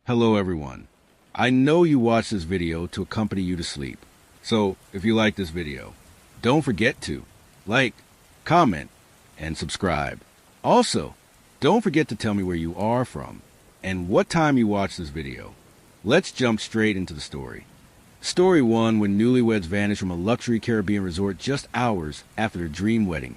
Hello everyone. I know you watched this video to accompany you to sleep. So if you like this video, don't forget to like, comment, and subscribe. Also, don't forget to tell me where you are from and what time you watched this video. Let's jump straight into the story. Story 1, when newlyweds vanish from a luxury Caribbean resort just hours after their dream wedding.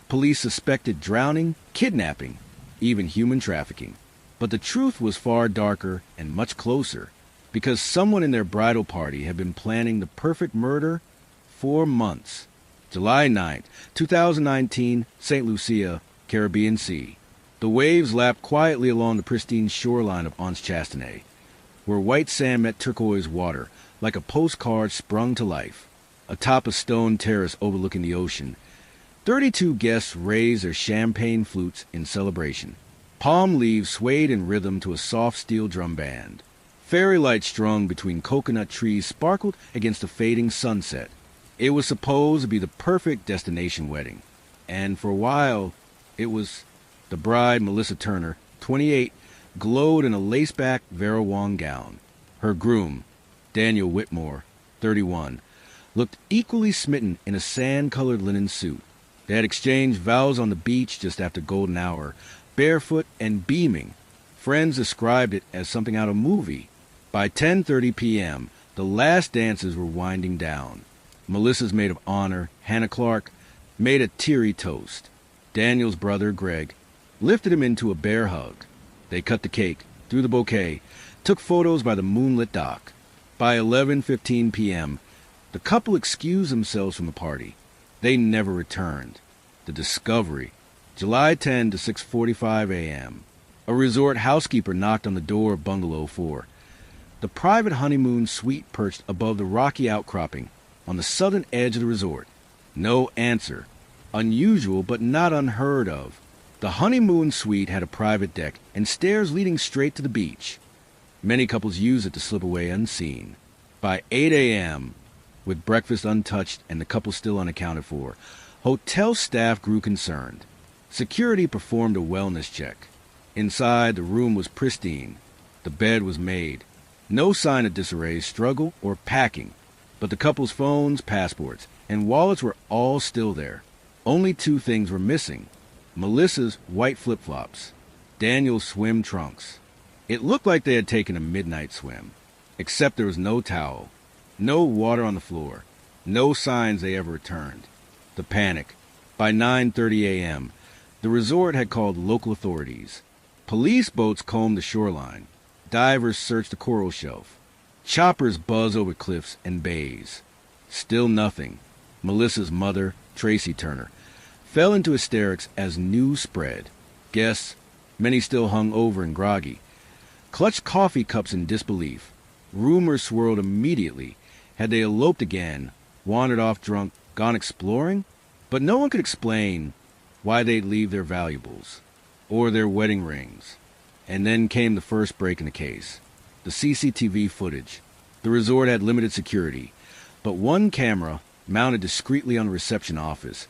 Police suspected drowning, kidnapping, even human trafficking. But the truth was far darker and much closer, because someone in their bridal party had been planning the perfect murder for months. July 9th, 2019, St. Lucia, Caribbean Sea. The waves lapped quietly along the pristine shoreline of Anse Chastanet, where white sand met turquoise water, like a postcard sprung to life. Atop a stone terrace overlooking the ocean, 32 guests raised their champagne flutes in celebration. Palm leaves swayed in rhythm to a soft steel drum band. Fairy lights strung between coconut trees sparkled against the fading sunset. It was supposed to be the perfect destination wedding. And for a while, it was. The bride, Melissa Turner, 28, glowed in a lace-back Vera Wang gown. Her groom, Daniel Whitmore, 31, looked equally smitten in a sand-colored linen suit. They had exchanged vows on the beach just after golden hour, barefoot and beaming. Friends described it as something out of a movie. By 10:30 p.m., the last dances were winding down. Melissa's maid of honor, Hannah Clark, made a teary toast. Daniel's brother, Greg, lifted him into a bear hug. They cut the cake, threw the bouquet, took photos by the moonlit dock. By 11:15 p.m., the couple excused themselves from the party. They never returned. The discovery. July 10 to 6:45 a.m. A resort housekeeper knocked on the door of Bungalow 4. The private honeymoon suite perched above the rocky outcropping on the southern edge of the resort. No answer. Unusual, but not unheard of. The honeymoon suite had a private deck and stairs leading straight to the beach. Many couples used it to slip away unseen. By 8 a.m., with breakfast untouched and the couple still unaccounted for, hotel staff grew concerned. Security performed a wellness check. Inside, the room was pristine. The bed was made. No sign of disarray, struggle, or packing. But the couple's phones, passports, and wallets were all still there. Only two things were missing. Melissa's white flip-flops, Daniel's swim trunks. It looked like they had taken a midnight swim, except there was no towel, no water on the floor, no signs they ever returned. The panic. By 9:30 a.m., the resort had called local authorities. Police boats combed the shoreline. Divers searched the coral shelf. Choppers buzzed over cliffs and bays. Still nothing. Melissa's mother, Tracy Turner, fell into hysterics as news spread. Guests, many still hung over and groggy, clutched coffee cups in disbelief. Rumors swirled immediately. Had they eloped again, wandered off drunk, gone exploring? But no one could explain why they'd leave their valuables, or their wedding rings. And then came the first break in the case. The CCTV footage. The resort had limited security, but one camera, mounted discreetly on the reception office,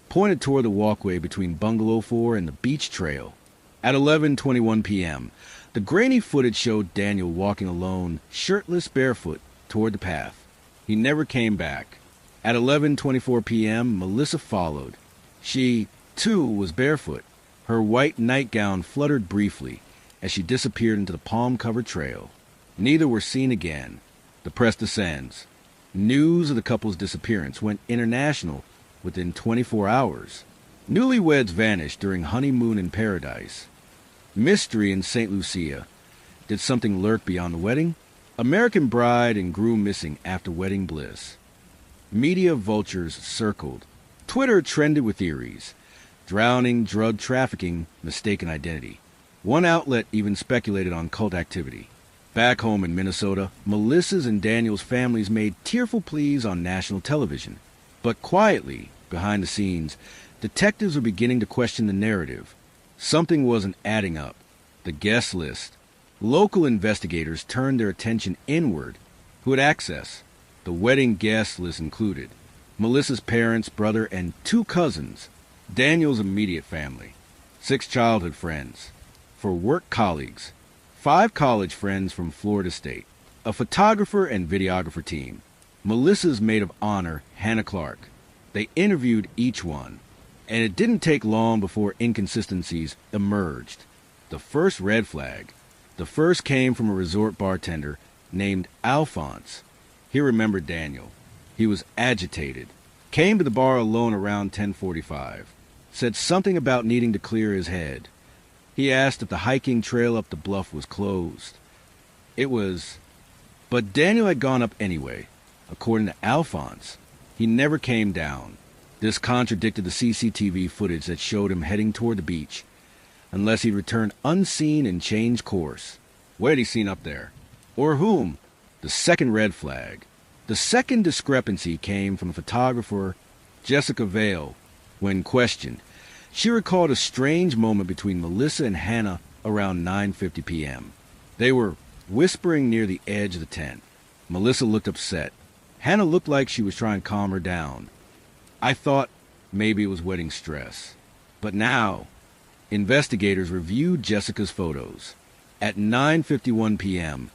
pointed toward the walkway between Bungalow 4 and the beach trail. At 11:21 p.m., the grainy footage showed Daniel walking alone, shirtless, barefoot, toward the path. He never came back. At 11:24 p.m., Melissa followed. She, too, was barefoot. Her white nightgown fluttered briefly as she disappeared into the palm-covered trail. Neither were seen again. The press descends. News of the couple's disappearance went international within 24 hours. Newlyweds vanished during honeymoon in paradise. Mystery in St. Lucia. Did something lurk beyond the wedding? American bride and groom missing after wedding bliss. Media vultures circled. Twitter trended with theories. Drowning, drug trafficking, mistaken identity. One outlet even speculated on cult activity. Back home in Minnesota, Melissa's and Daniel's families made tearful pleas on national television. But quietly, behind the scenes, detectives were beginning to question the narrative. Something wasn't adding up. The guest list. Local investigators turned their attention inward. Who had access? The wedding guest list included Melissa's parents, brother, and 2 cousins. Daniel's immediate family. 6 childhood friends. For work colleagues. 5 college friends from Florida State, a photographer and videographer team, Melissa's maid of honor, Hannah Clark. They interviewed each one, and it didn't take long before inconsistencies emerged. The first red flag. The first came from a resort bartender named Alphonse. He remembered Daniel. He was agitated. Came to the bar alone around 10:45. Said something about needing to clear his head. He asked if the hiking trail up the bluff was closed. It was. But Daniel had gone up anyway. According to Alphonse, he never came down. This contradicted the CCTV footage that showed him heading toward the beach, unless he returned unseen and changed course. What had he seen up there? Or whom? The second red flag. The second discrepancy came from the photographer Jessica Vale. When questioned, she recalled a strange moment between Melissa and Hannah around 9:50 p.m. They were whispering near the edge of the tent. Melissa looked upset. Hannah looked like she was trying to calm her down. I thought maybe it was wedding stress. But now, investigators reviewed Jessica's photos. At 9:51 p.m.,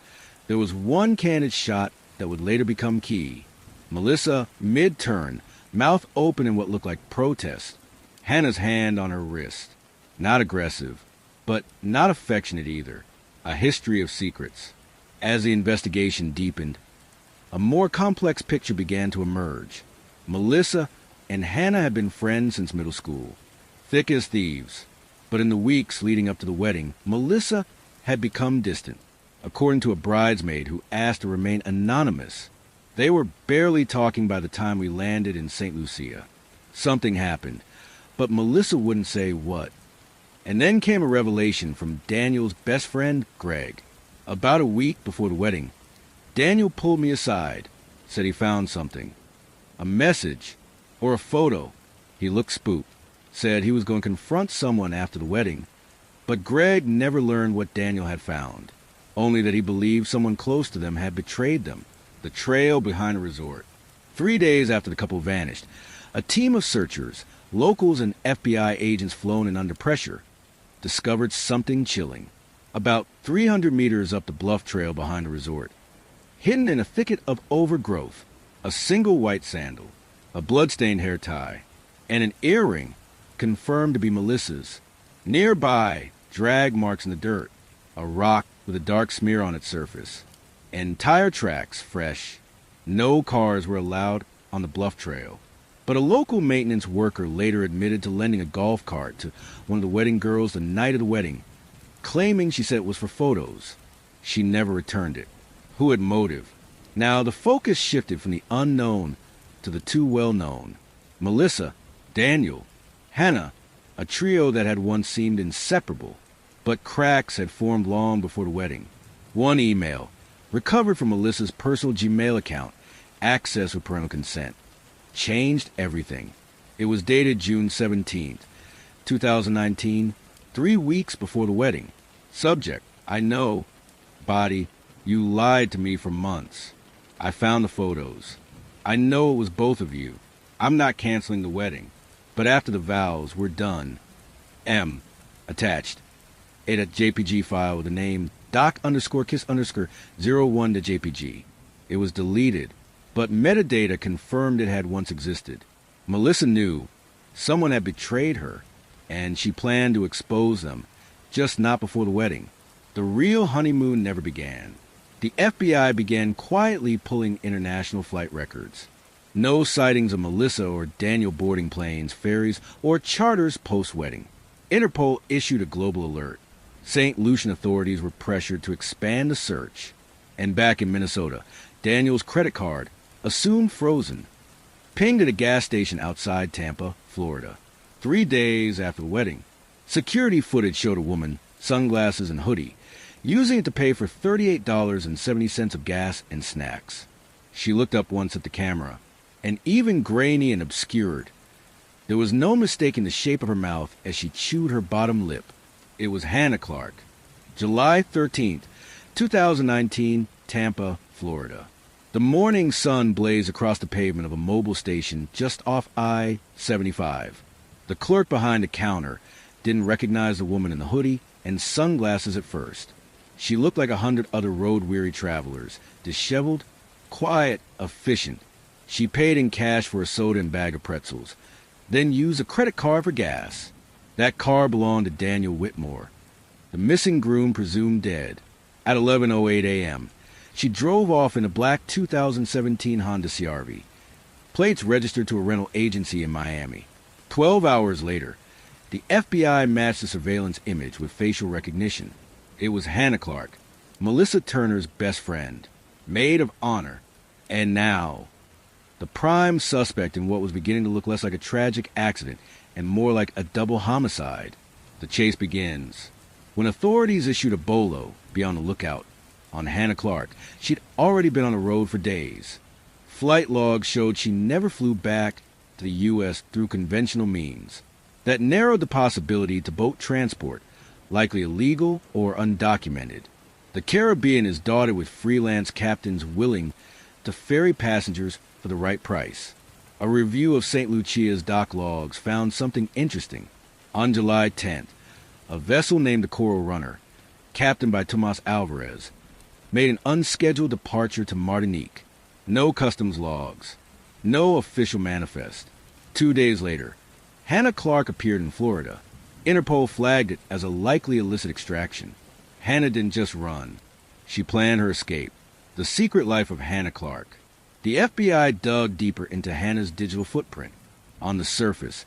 there was one candid shot that would later become key. Melissa, mid-turn, mouth open in what looked like protest. Hannah's hand on her wrist. Not aggressive, but not affectionate either. A history of secrets. As the investigation deepened, a more complex picture began to emerge. Melissa and Hannah had been friends since middle school, thick as thieves. But in the weeks leading up to the wedding, Melissa had become distant. According to a bridesmaid who asked to remain anonymous, they were barely talking by the time we landed in St. Lucia. Something happened, but Melissa wouldn't say what. And then came a revelation from Daniel's best friend, Greg. About a week before the wedding, Daniel pulled me aside, said he found something. A message, or a photo. He looked spooked, said he was going to confront someone after the wedding. But Greg never learned what Daniel had found, only that he believed someone close to them had betrayed them. The trail behind a resort. 3 days after the couple vanished, a team of searchers, locals and FBI agents flown in under pressure, discovered something chilling. About 300 meters up the bluff trail behind the resort, hidden in a thicket of overgrowth, a single white sandal, a blood-stained hair tie, and an earring confirmed to be Melissa's. Nearby, drag marks in the dirt, a rock with a dark smear on its surface, and tire tracks fresh. No cars were allowed on the bluff trail, but a local maintenance worker later admitted to lending a golf cart to one of the wedding girls the night of the wedding, claiming she said it was for photos. She never returned it. Who had motive? Now the focus shifted from the unknown to the too well-known. Melissa, Daniel, Hannah, a trio that had once seemed inseparable, but cracks had formed long before the wedding. One email, recovered from Melissa's personal Gmail account, accessed with parental consent, changed everything. It was dated June 17th, 2019, 3 weeks before the wedding. Subject, I know. Body, you lied to me for months. I found the photos. I know it was both of you. I'm not canceling the wedding, but after the vows, we're done. M. Attached. A JPG file with the name doc_kiss_01 It was deleted, but metadata confirmed it had once existed. Melissa knew someone had betrayed her, and she planned to expose them, just not before the wedding. The real honeymoon never began. The FBI began quietly pulling international flight records. No sightings of Melissa or Daniel boarding planes, ferries, or charters post-wedding. Interpol issued a global alert. St. Lucian authorities were pressured to expand the search. And back in Minnesota, Daniel's credit card, assumed frozen, pinged at a gas station outside Tampa, Florida. 3 days after the wedding, security footage showed a woman, sunglasses and hoodie, using it to pay for $38.70 of gas and snacks. She looked up once at the camera, and even grainy and obscured. There was no mistaking the shape of her mouth as she chewed her bottom lip. It was Hannah Clark. July 13th, 2019, Tampa, Florida. The morning sun blazed across the pavement of a mobile station just off I-75. The clerk behind the counter didn't recognize the woman in the hoodie and sunglasses at first. She looked like 100 other road-weary travelers, disheveled, quiet, efficient. She paid in cash for a soda and bag of pretzels, then used a credit card for gas. That car belonged to Daniel Whitmore, the missing groom presumed dead. At 11:08 a.m., she drove off in a black 2017 Honda CR-V. Plates registered to a rental agency in Miami. 12 hours later, the FBI matched the surveillance image with facial recognition. It was Hannah Clark, Melissa Turner's best friend, maid of honor, and now the prime suspect in what was beginning to look less like a tragic accident and more like a double homicide. The chase begins. When authorities issued a bolo, be on the lookout, on Hannah Clark, she'd already been on the road for days. Flight logs showed she never flew back to the U.S. through conventional means. That narrowed the possibility to boat transport, likely illegal or undocumented. The Caribbean is dotted with freelance captains willing to ferry passengers for the right price. A review of St. Lucia's dock logs found something interesting. On July 10th, a vessel named the Coral Runner, captained by Tomas Alvarez, made an unscheduled departure to Martinique. No customs logs, no official manifest. 2 days later, Hannah Clark appeared in Florida. Interpol flagged it as a likely illicit extraction. Hannah didn't just run. She planned her escape. The secret life of Hannah Clark. The FBI dug deeper into Hannah's digital footprint. On the surface,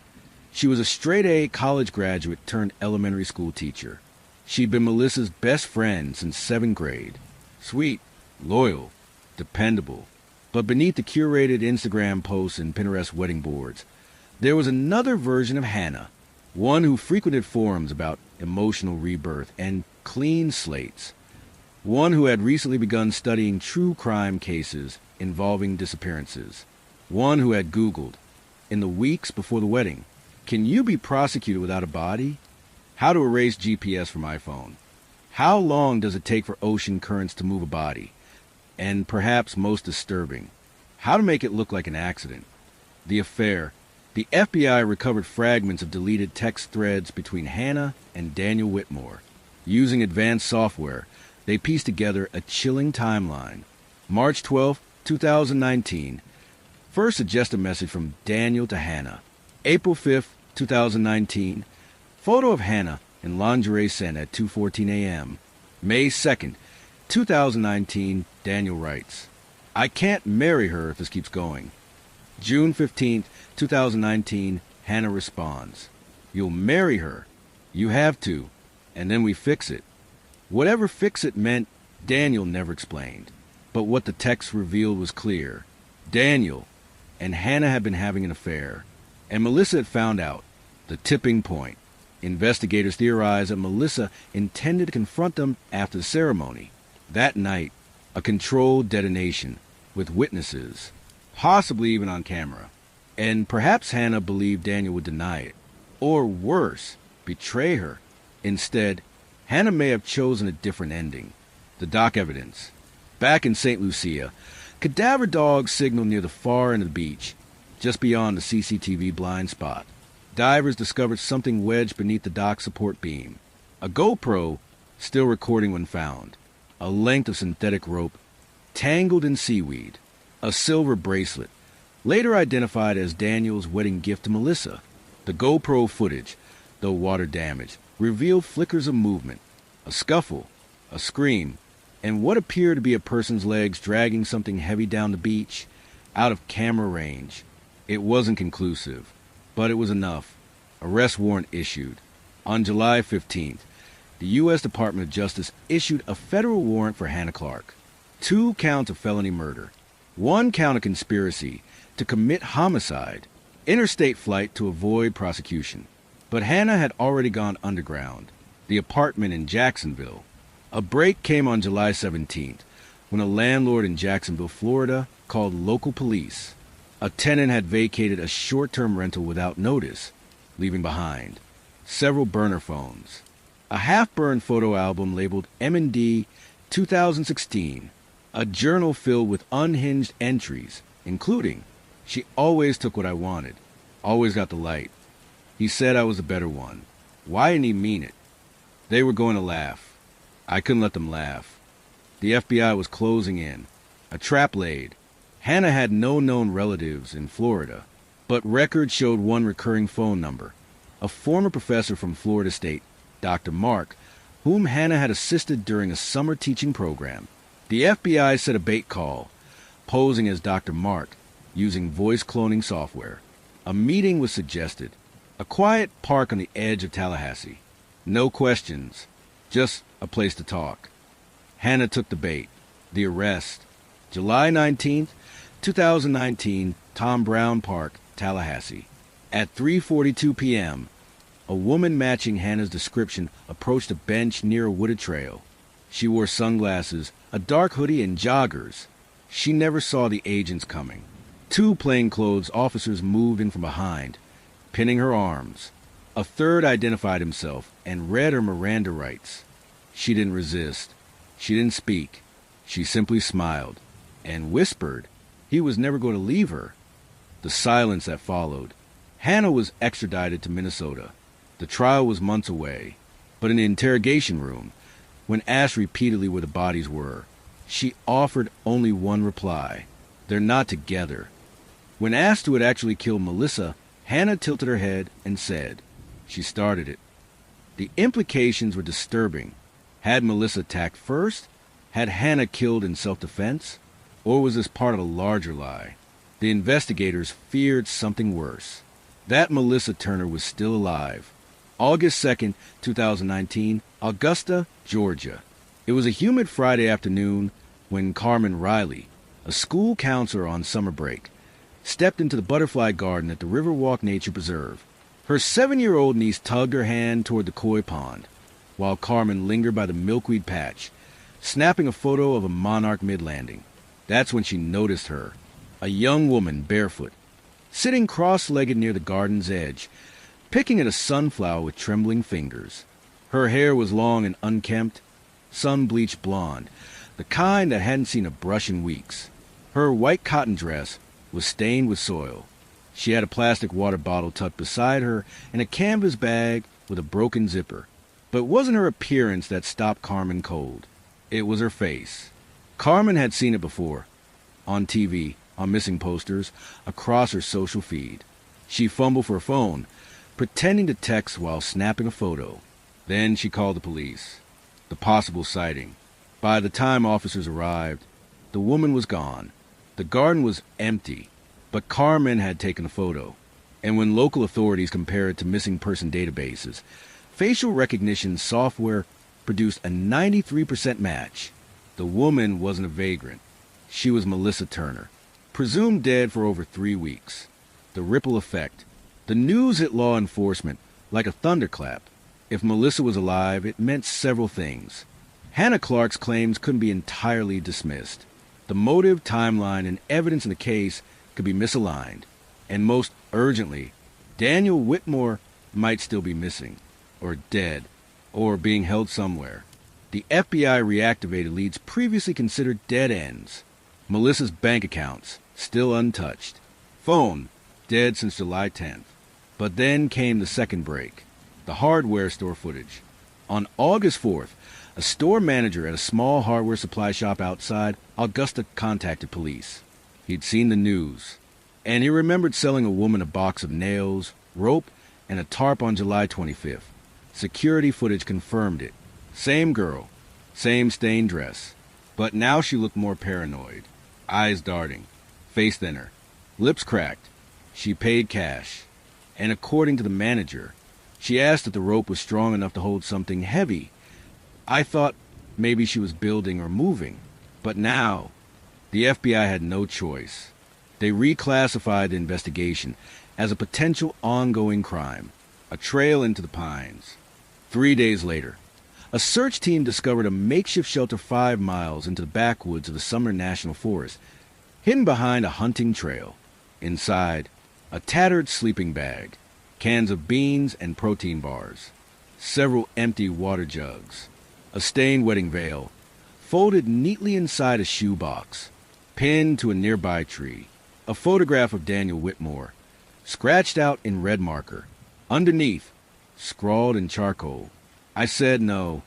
she was a straight-A college graduate turned elementary school teacher. She'd been Melissa's best friend since 7th grade. Sweet, loyal, dependable. But beneath the curated Instagram posts and Pinterest wedding boards, there was another version of Hannah, one who frequented forums about emotional rebirth and clean slates, one who had recently begun studying true crime cases involving disappearances, one who had Googled, in the weeks before the wedding, can you be prosecuted without a body? How to erase GPS from iPhone? How long does it take for ocean currents to move a body? And perhaps most disturbing, how to make it look like an accident. The affair. The FBI recovered fragments of deleted text threads between Hannah and Daniel Whitmore. Using advanced software, they pieced together a chilling timeline. March 12, 2019. First suggested message from Daniel to Hannah. April 5, 2019. Photo of Hannah in lingerie sent at 2:14 a.m. May 2nd, 2019. Daniel writes, I can't marry her if this keeps going. June 15th, 2019, Hannah responds, you'll marry her. You have to. And then we fix it. Whatever fix it meant, Daniel never explained. But what the text revealed was clear. Daniel and Hannah had been having an affair. And Melissa had found out. The tipping point. Investigators theorized that Melissa intended to confront them after the ceremony. That night, a controlled detonation with witnesses, possibly even on camera. And perhaps Hannah believed Daniel would deny it. Or worse, betray her. Instead, Hannah may have chosen a different ending. The dock evidence. Back in St. Lucia, cadaver dogs signaled near the far end of the beach, just beyond the CCTV blind spot. Divers discovered something wedged beneath the dock support beam. A GoPro, still recording when found. A length of synthetic rope, tangled in seaweed. A silver bracelet, later identified as Daniel's wedding gift to Melissa. The GoPro footage, though water damaged, revealed flickers of movement, a scuffle, a scream, and what appeared to be a person's legs dragging something heavy down the beach, out of camera range. It wasn't conclusive, but it was enough. Arrest warrant issued. On July 15th, the U.S. Department of Justice issued a federal warrant for Hannah Clark. 2 counts of felony murder. 1 count of conspiracy to commit homicide, interstate flight to avoid prosecution. But Hannah had already gone underground, the apartment in Jacksonville. A break came on July 17th, when a landlord in Jacksonville, Florida, called local police. A tenant had vacated a short-term rental without notice, leaving behind several burner phones, a half-burned photo album labeled M&D 2016, a journal filled with unhinged entries, including, she always took what I wanted, always got the light. He said I was a better one. Why didn't he mean it? They were going to laugh. I couldn't let them laugh. The FBI was closing in. A trap laid. Hannah had no known relatives in Florida, but records showed one recurring phone number. A former professor from Florida State, Dr. Mark, whom Hannah had assisted during a summer teaching program. The FBI set a bait call, posing as Dr. Mark, using voice cloning software. A meeting was suggested. A quiet park on the edge of Tallahassee. No questions, just a place to talk. Hannah took the bait. The arrest. July 19th, 2019, Tom Brown Park, Tallahassee. At 3:42 p.m., a woman matching Hannah's description approached a bench near a wooded trail. She wore sunglasses, a dark hoodie, and joggers. She never saw the agents coming. Two plainclothes officers moved in from behind, pinning her arms. A third identified himself and read her Miranda rights. She didn't resist. She didn't speak. She simply smiled and whispered he was never going to leave her. The silence that followed. Hannah was extradited to Minnesota. The trial was months away, but in the interrogation room, when asked repeatedly where the bodies were, she offered only one reply: they're not together. When asked who had actually killed Melissa, Hannah tilted her head and said, she started it. The implications were disturbing. Had Melissa attacked first? Had Hannah killed in self-defense? Or was this part of a larger lie? The investigators feared something worse. That Melissa Turner was still alive. August 2nd, 2019, Augusta, Georgia. It was a humid Friday afternoon when Carmen Riley, a school counselor on summer break, stepped into the butterfly garden at the Riverwalk Nature Preserve. Her 7-year-old niece tugged her hand toward the koi pond, while Carmen lingered by the milkweed patch, snapping a photo of a monarch mid-landing. That's when she noticed her, a young woman barefoot, sitting cross-legged near the garden's edge, picking at a sunflower with trembling fingers. Her hair was long and unkempt, sun-bleached blonde, the kind that hadn't seen a brush in weeks. Her white cotton dress was stained with soil. She had a plastic water bottle tucked beside her and a canvas bag with a broken zipper. But it wasn't her appearance that stopped Carmen cold. It was her face. Carmen had seen it before, on TV, on missing posters, across her social feed. She fumbled for her phone, pretending to text while snapping a photo. Then she called the police. The possible sighting. By the time officers arrived, the woman was gone. The garden was empty, but Carmen had taken a photo. And when local authorities compared it to missing person databases, facial recognition software produced a 93% match. The woman wasn't a vagrant. She was Melissa Turner, presumed dead for over 3 weeks. The ripple effect. The news hit law enforcement like a thunderclap. If Melissa was alive, it meant several things. Hannah Clark's claims couldn't be entirely dismissed. The motive, timeline, and evidence in the case could be misaligned. And most urgently, Daniel Whitmore might still be missing, or dead, or being held somewhere. The FBI reactivated leads previously considered dead ends. Melissa's bank accounts, still untouched. Phone, dead since July 10th. But then came the second break, the hardware store footage. On August 4th, a store manager at a small hardware supply shop outside Augusta contacted police. He'd seen the news, and he remembered selling a woman a box of nails, rope, and a tarp on July 25th. Security footage confirmed it. Same girl, same stained dress. But now she looked more paranoid. Eyes darting, face thinner, lips cracked. She paid cash. And according to the manager, she asked if the rope was strong enough to hold something heavy. I thought maybe she was building or moving. But now, the FBI had no choice. They reclassified the investigation as a potential ongoing crime, a trail into the pines. 3 days later, a search team discovered a makeshift shelter 5 miles into the backwoods of the Sumner National Forest, hidden behind a hunting trail. Inside, a tattered sleeping bag, cans of beans and protein bars, several empty water jugs, a stained wedding veil, folded neatly inside a shoebox, pinned to a nearby tree, a photograph of Daniel Whitmore, scratched out in red marker. Underneath, scrawled in charcoal, I said no.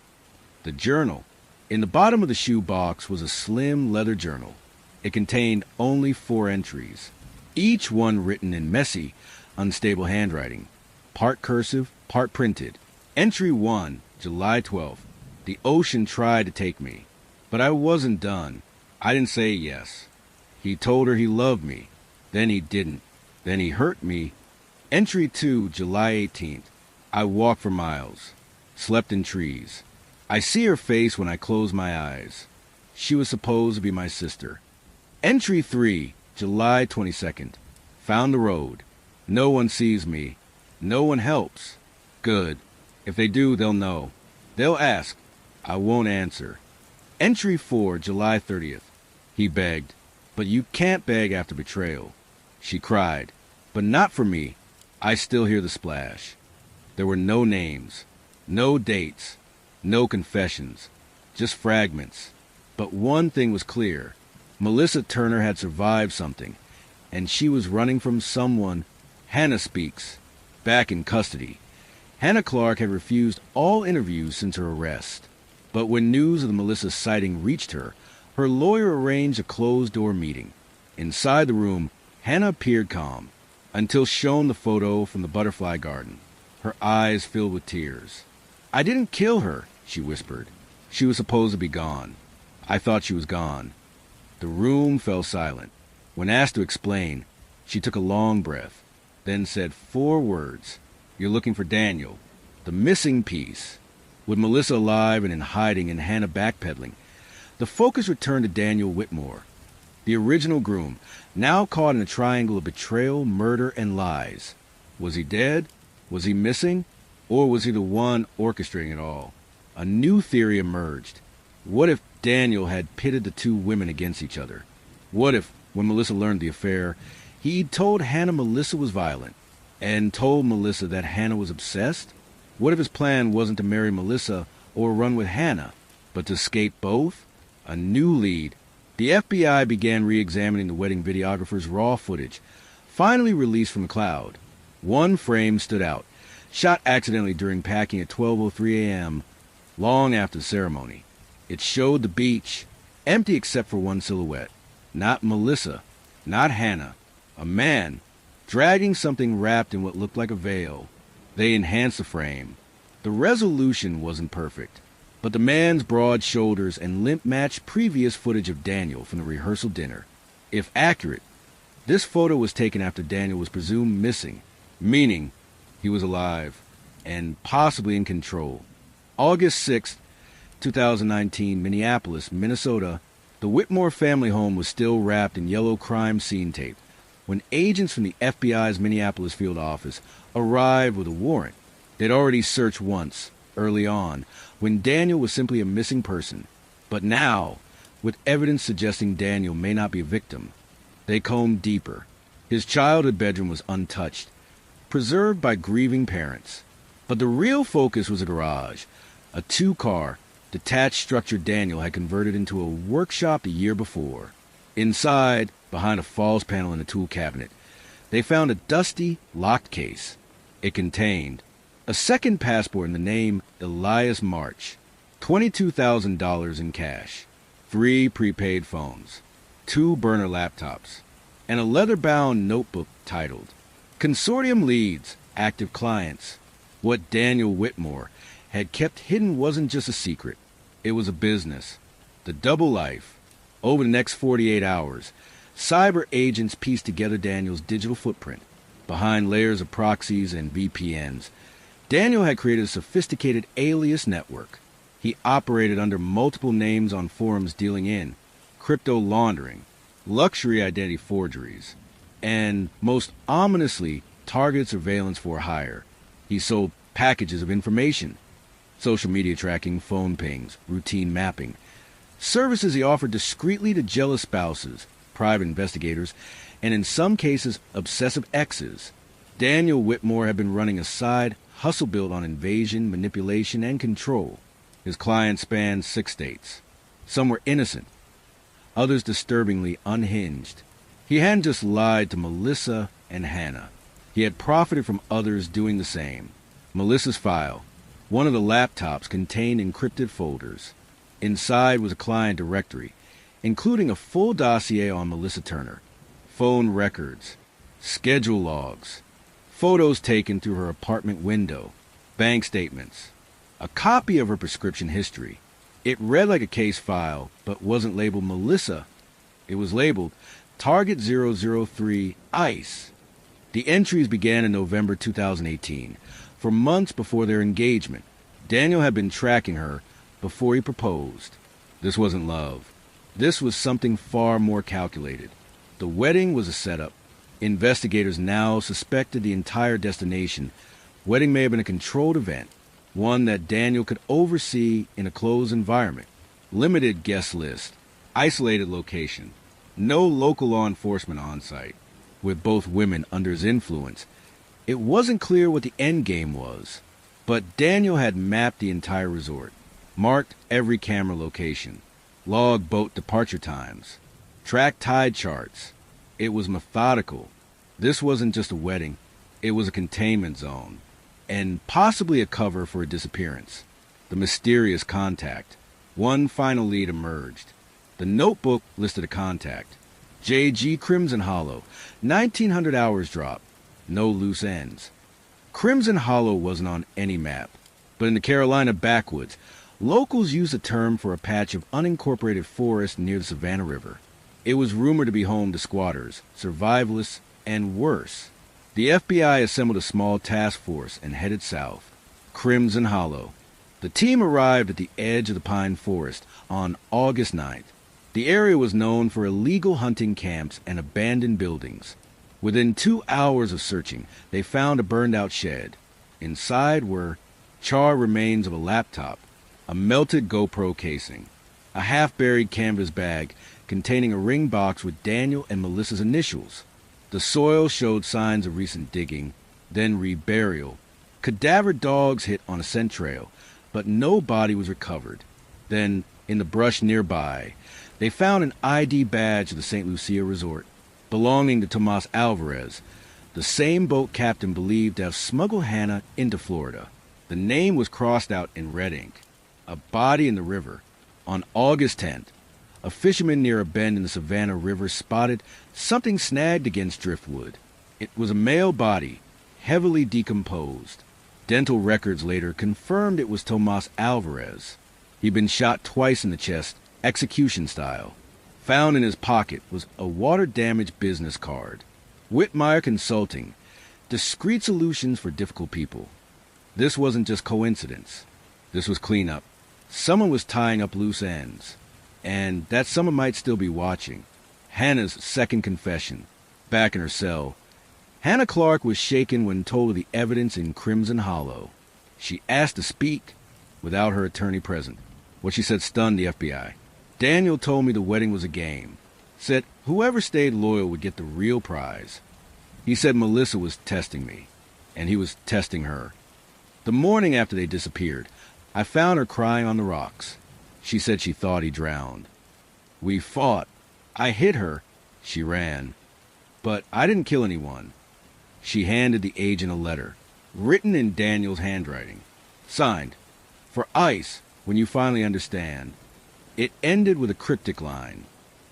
The journal, In the bottom of the shoe box was a slim leather journal. It contained only 4 entries, each one written in messy, unstable handwriting, part cursive, part printed. Entry 1, July 12th. The ocean tried to take me, but I wasn't done. I didn't say yes. He told her he loved me. Then he didn't. Then he hurt me. Entry 2, July 18th. I walked for miles, slept in trees. I see her face when I close my eyes. She was supposed to be my sister. Entry 3, July 22nd. Found the road. No one sees me. No one helps. Good. If they do, they'll know. They'll ask. I won't answer. Entry 4, July 30th. He begged. But you can't beg after betrayal. She cried. But not for me. I still hear the splash. There were no names, no dates, no confessions, just fragments. But one thing was clear. Melissa Turner had survived something, and she was running from someone. Hannah speaks, back in custody. Hannah Clark had refused all interviews since her arrest. But when news of the Melissa sighting reached her, her lawyer arranged a closed-door meeting. Inside the room, Hannah appeared calm, until shown the photo from the butterfly garden, her eyes filled with tears. I didn't kill her, she whispered. She was supposed to be gone. I thought she was gone. The room fell silent. When asked to explain, she took a long breath, then said 4 words. You're looking for Daniel, the missing piece. With Melissa alive and in hiding and Hannah backpedaling, the focus returned to Daniel Whitmore, the original groom, now caught in a triangle of betrayal, murder, and lies. Was he dead? Was he missing? Or was he the one orchestrating it all? A new theory emerged. What if Daniel had pitted the 2 women against each other? What if, when Melissa learned the affair, he'd told Hannah Melissa was violent, and told Melissa that Hannah was obsessed? What if his plan wasn't to marry Melissa or run with Hannah, but to escape both? A new lead. The FBI began re-examining the wedding videographer's raw footage, finally released from the cloud. One frame stood out, shot accidentally during packing at 12:03 a.m., long after the ceremony. It showed the beach, empty except for one silhouette. Not Melissa, not Hannah. A man, dragging something wrapped in what looked like a veil. They enhanced the frame. The resolution wasn't perfect, but the man's broad shoulders and limp matched previous footage of Daniel from the rehearsal dinner. If accurate, this photo was taken after Daniel was presumed missing, meaning he was alive and possibly in control. August 6, 2019, Minneapolis, Minnesota. The Whitmore family home was still wrapped in yellow crime scene tape when agents from the FBI's Minneapolis field office arrived with a warrant. They'd already searched once, early on, when Daniel was simply a missing person. But now, with evidence suggesting Daniel may not be a victim, they combed deeper. His childhood bedroom was untouched, preserved by grieving parents. But the real focus was a garage, a 2-car, detached structure Daniel had converted into a workshop the year before. Inside, behind a false panel in the tool cabinet, they found a dusty, locked case. It contained a second passport in the name Elias March, $22,000 in cash, 3 prepaid phones, 2 burner laptops, and a leather-bound notebook titled Consortium Leads, Active Clients. What Daniel Whitmore had kept hidden wasn't just a secret. It was a business. The double life. Over the next 48 hours, cyber agents pieced together Daniel's digital footprint. Behind layers of proxies and VPNs, Daniel had created a sophisticated alias network. He operated under multiple names on forums dealing in crypto laundering, luxury identity forgeries, and, most ominously, targeted surveillance for hire. He sold packages of information, social media tracking, phone pings, routine mapping, services he offered discreetly to jealous spouses, private investigators, and in some cases, obsessive exes. Daniel Whitmore had been running a side hustle built on invasion, manipulation, and control. His clients spanned 6 states. Some were innocent, others disturbingly unhinged. He hadn't just lied to Melissa and Hannah. He had profited from others doing the same. Melissa's file, one of the laptops, contained encrypted folders. Inside was a client directory, including a full dossier on Melissa Turner, phone records, schedule logs, photos taken through her apartment window, bank statements, a copy of her prescription history. It read like a case file, but wasn't labeled Melissa. It was labeled Target 003 ICE. The entries began in November 2018. For months before their engagement, Daniel had been tracking her before he proposed. This wasn't love. This was something far more calculated. The wedding was a setup. Investigators now suspected the entire destination. Wedding may have been a controlled event, one that Daniel could oversee in a closed environment. Limited guest list, isolated location, no local law enforcement on site, with both women under his influence. It wasn't clear what the end game was, but Daniel had mapped the entire resort, marked every camera location, logged boat departure times, tracked tide charts. It was methodical. This wasn't just a wedding, it was a containment zone, and possibly a cover for a disappearance. The mysterious contact. One final lead emerged. The notebook listed a contact. J.G. Crimson Hollow, 1900 hours drop, no loose ends. Crimson Hollow wasn't on any map, but in the Carolina backwoods, locals used the term for a patch of unincorporated forest near the Savannah River. It was rumored to be home to squatters, survivalists, and worse. The FBI assembled a small task force and headed south. Crimson Hollow. The team arrived at the edge of the pine forest on August 9th. The area was known for illegal hunting camps and abandoned buildings. Within 2 hours of searching, they found a burned-out shed. Inside were charred remains of a laptop, a melted GoPro casing, a half-buried canvas bag containing a ring box with Daniel and Melissa's initials. The soil showed signs of recent digging, then reburial. Cadaver dogs hit on a scent trail, but no body was recovered. Then, in the brush nearby, they found an ID badge of the St. Lucia resort, belonging to Tomas Alvarez, the same boat captain believed to have smuggled Hannah into Florida. The name was crossed out in red ink. A body in the river. On August 10th, a fisherman near a bend in the Savannah River spotted something snagged against driftwood. It was a male body, heavily decomposed. Dental records later confirmed it was Tomas Alvarez. He'd been shot twice in the chest, execution style. Found in his pocket was a water-damaged business card. Whitmire Consulting, discreet solutions for difficult people. This wasn't just coincidence. This was cleanup. Someone was tying up loose ends. And that someone might still be watching. Hannah's second confession, back in her cell. Hannah Clark was shaken when told of the evidence in Crimson Hollow. She asked to speak without her attorney present. What she said stunned the FBI. Daniel told me the wedding was a game. Said whoever stayed loyal would get the real prize. He said Melissa was testing me, and he was testing her. The morning after they disappeared, I found her crying on the rocks. She said she thought he drowned. We fought. I hit her. She ran. But I didn't kill anyone. She handed the agent a letter, written in Daniel's handwriting. Signed, "For ICE, when you finally understand." It ended with a cryptic line.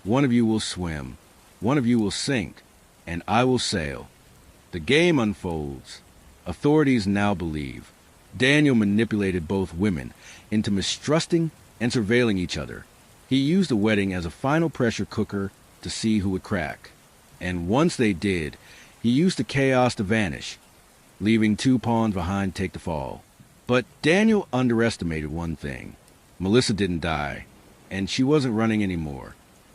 "One of you will swim, one of you will sink, and I will sail." The game unfolds. Authorities now believe Daniel manipulated both women into mistrusting and surveilling each other. He used the wedding as a final pressure cooker to see who would crack. And once they did, he used the chaos to vanish, leaving two pawns behind to take the fall. But Daniel underestimated one thing. Melissa didn't die, and she wasn't running anymore.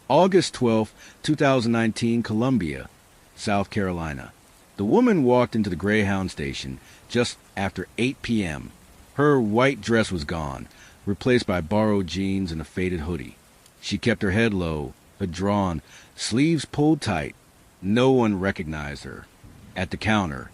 August 12, 2019, Columbia, South Carolina. The woman walked into the Greyhound station just after 8 p.m. Her white dress was gone, replaced by borrowed jeans and a faded hoodie. She kept her head low, hood drawn, sleeves pulled tight. No one recognized her. At the counter,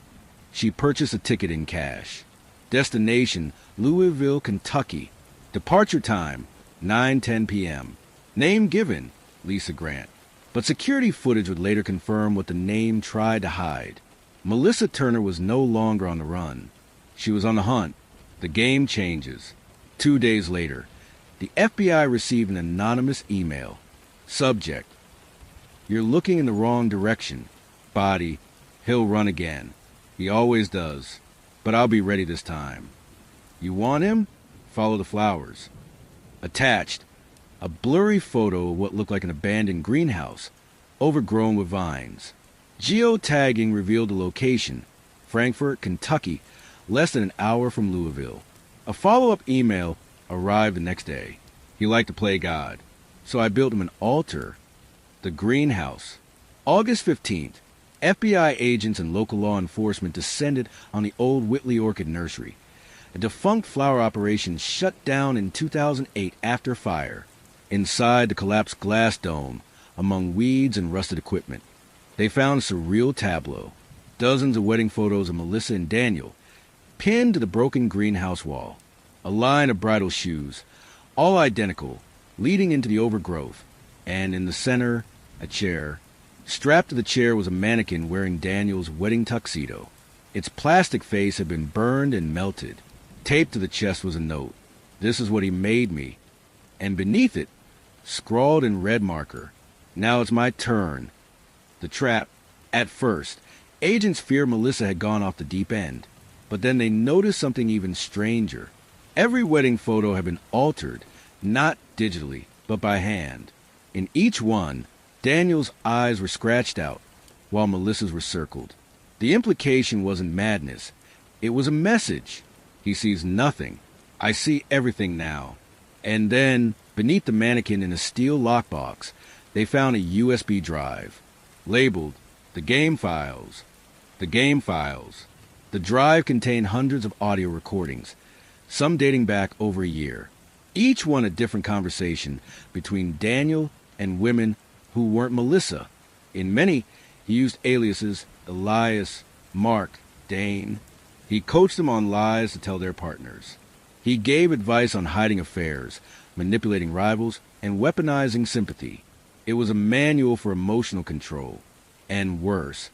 she purchased a ticket in cash. Destination, Louisville, Kentucky. Departure time, 9:10 p.m. Name given, Lisa Grant. But security footage would later confirm what the name tried to hide. Melissa Turner was no longer on the run. She was on the hunt. The game changes. 2 days later, The FBI received an anonymous email. Subject: You're looking in the wrong direction. Body: He'll run again. He always does. But I'll be ready this time. You want him? Follow the flowers. Attached: a blurry photo of what looked like an abandoned greenhouse, overgrown with vines. Geotagging revealed the location: Frankfort, Kentucky, less than an hour from Louisville. A follow-up email arrived the next day. He liked to play God, so I built him an altar. The greenhouse. August 15th, FBI agents and local law enforcement descended on the old Whitley Orchid Nursery. A defunct flower operation shut down in 2008 after fire. Inside the collapsed glass dome, among weeds and rusted equipment, they found a surreal tableau. Dozens of wedding photos of Melissa and Daniel, pinned to the broken greenhouse wall. A line of bridal shoes, all identical, leading into the overgrowth. And in the center, a chair. Strapped to the chair was a mannequin wearing Daniel's wedding tuxedo. Its plastic face had been burned and melted. Taped to the chest was a note: "This is what he made me." And beneath it, scrawled in red marker: "Now it's my turn." The trap. At first, agents feared Melissa had gone off the deep end. But then they noticed something even stranger. Every wedding photo had been altered, not digitally, but by hand. In each one, Daniel's eyes were scratched out, while Melissa's were circled. The implication wasn't madness. It was a message. He sees nothing. I see everything now. And then, beneath the mannequin in a steel lockbox, they found a USB drive, labeled "The Game Files." The Game Files. The drive contained hundreds of audio recordings, some dating back over a year. Each one a different conversation between Daniel and women who weren't Melissa. In many, he used aliases: Elias, Mark, Dane. He coached them on lies to tell their partners. He gave advice on hiding affairs, manipulating rivals, and weaponizing sympathy. It was a manual for emotional control. And worse,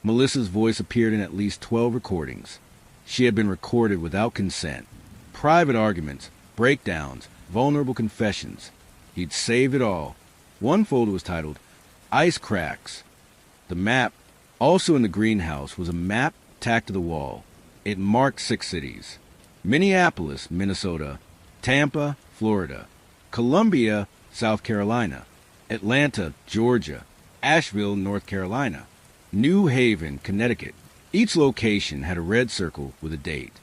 Melissa's voice appeared in at least 12 recordings. She had been recorded without consent. Private arguments, breakdowns, vulnerable confessions. He'd saved it all. One folder was titled "Ice Cracks." The map, also in the greenhouse, was a map tacked to the wall. It marked 6 cities: Minneapolis, Minnesota; Tampa, Florida; Columbia, South Carolina; Atlanta, Georgia; Asheville, North Carolina; New Haven, Connecticut. Each location had a red circle with a date.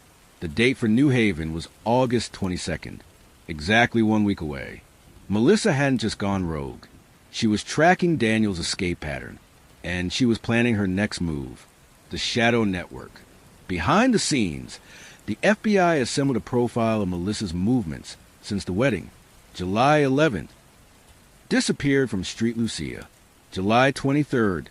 The date for New Haven was August 22nd, exactly 1 week away. Melissa hadn't just gone rogue. She was tracking Daniel's escape pattern, and she was planning her next move: the Shadow Network. Behind the scenes, the FBI assembled a profile of Melissa's movements since the wedding. July 11th, disappeared from Street Lucia. July 23rd,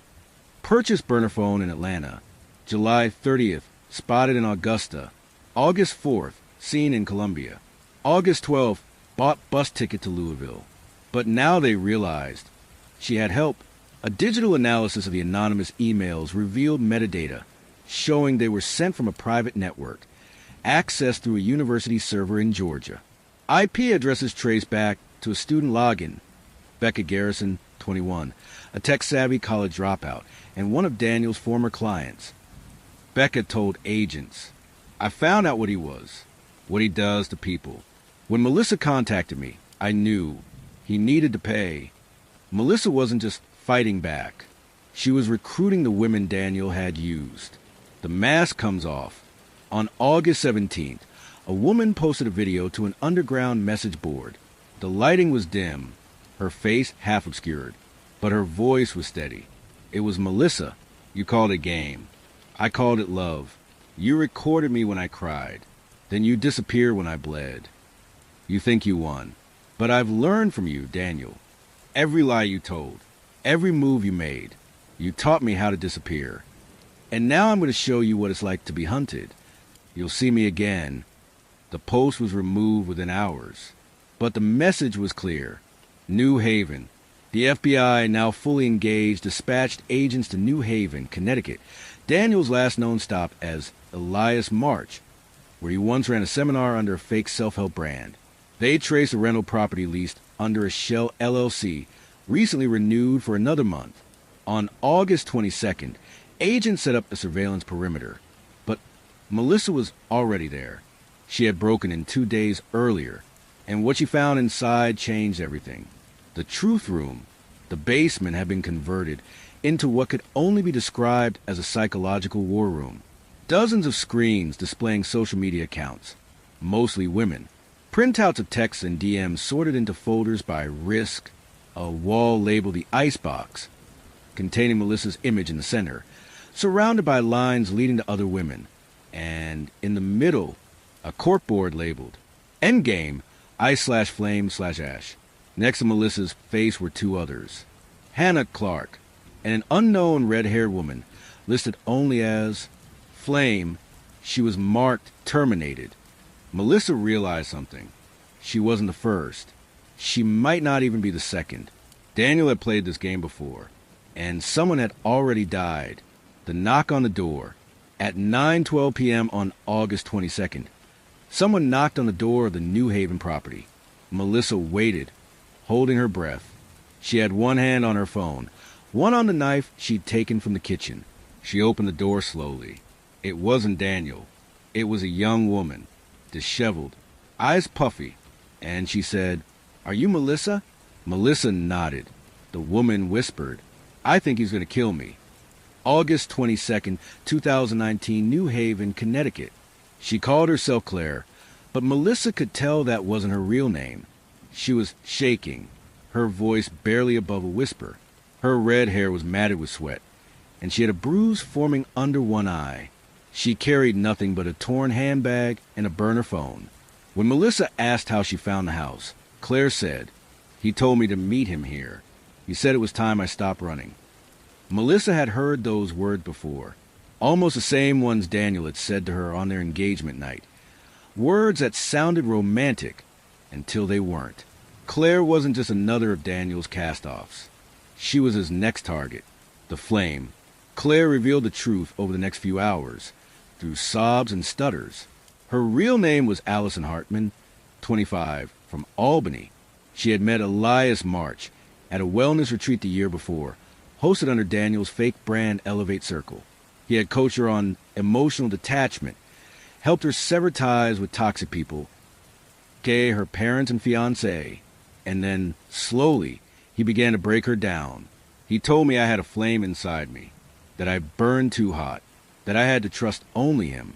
purchased burner phone in Atlanta. July 30th, spotted in Augusta. August 4th, seen in Columbia. August 12th, bought bus ticket to Louisville. But now they realized she had help. A digital analysis of the anonymous emails revealed metadata, showing they were sent from a private network, accessed through a university server in Georgia. IP addresses traced back to a student login: Becca Garrison, 21, a tech-savvy college dropout, and one of Daniel's former clients. Becca told agents, "I found out what he was, what he does to people. When Melissa contacted me, I knew he needed to pay." Melissa wasn't just fighting back. She was recruiting the women Daniel had used. The mask comes off. On August 17th, a woman posted a video to an underground message board. The lighting was dim, her face half obscured, but her voice was steady. It was Melissa. "You called it game. I called it love. You recorded me when I cried. Then you disappeared when I bled. You think you won. But I've learned from you, Daniel. Every lie you told, every move you made. You taught me how to disappear. And now I'm going to show you what it's like to be hunted. You'll see me again." The post was removed within hours. But the message was clear. New Haven. The FBI, now fully engaged, dispatched agents to New Haven, Connecticut, Daniel's last known stop as Elias March, where he once ran a seminar under a fake self-help brand. They traced a rental property leased under a Shell LLC, recently renewed for another month. On August 22nd, agents set up a surveillance perimeter, but Melissa was already there. She had broken in 2 days earlier, and what she found inside changed everything. The truth room, the basement, had been converted into what could only be described as a psychological war room. Dozens of screens displaying social media accounts, mostly women. Printouts of texts and DMs sorted into folders by risk. A wall labeled the Icebox, containing Melissa's image in the center, surrounded by lines leading to other women. And in the middle, a corkboard labeled Endgame, Ice/Flame/Ash. Next to Melissa's face were 2 others, Hannah Clark and an unknown red-haired woman, listed only as Flame. She was marked terminated. Melissa realized something. She wasn't the first. She might not even be the second. Daniel had played this game before, and someone had already died. The knock on the door. At 9:12 p.m. on August 22nd, someone knocked on the door of the New Haven property. Melissa waited, holding her breath. She had one hand on her phone, one on the knife she'd taken from the kitchen. She opened the door slowly. It wasn't Daniel. It was a young woman, disheveled, eyes puffy, and she said, "Are you Melissa?" Melissa nodded. The woman whispered, "I think he's going to kill me." August 22nd, 2019, New Haven, Connecticut. She called herself Claire, but Melissa could tell that wasn't her real name. She was shaking, her voice barely above a whisper. Her red hair was matted with sweat, and she had a bruise forming under one eye. She carried nothing but a torn handbag and a burner phone. When Melissa asked how she found the house, Claire said, "He told me to meet him here. He said it was time I stopped running." Melissa had heard those words before, almost the same ones Daniel had said to her on their engagement night. Words that sounded romantic until they weren't. Claire wasn't just another of Daniel's cast-offs. She was his next target, the Flame. Claire revealed the truth over the next few hours, through sobs and stutters. Her real name was Allison Hartman, 25, from Albany. She had met Elias March at a wellness retreat the year before, hosted under Daniel's fake brand Elevate Circle. He had coached her on emotional detachment, helped her sever ties with toxic people, her parents and fiancé, and then, slowly, he began to break her down. He told me I had a flame inside me, that I burned too hot, that I had to trust only him.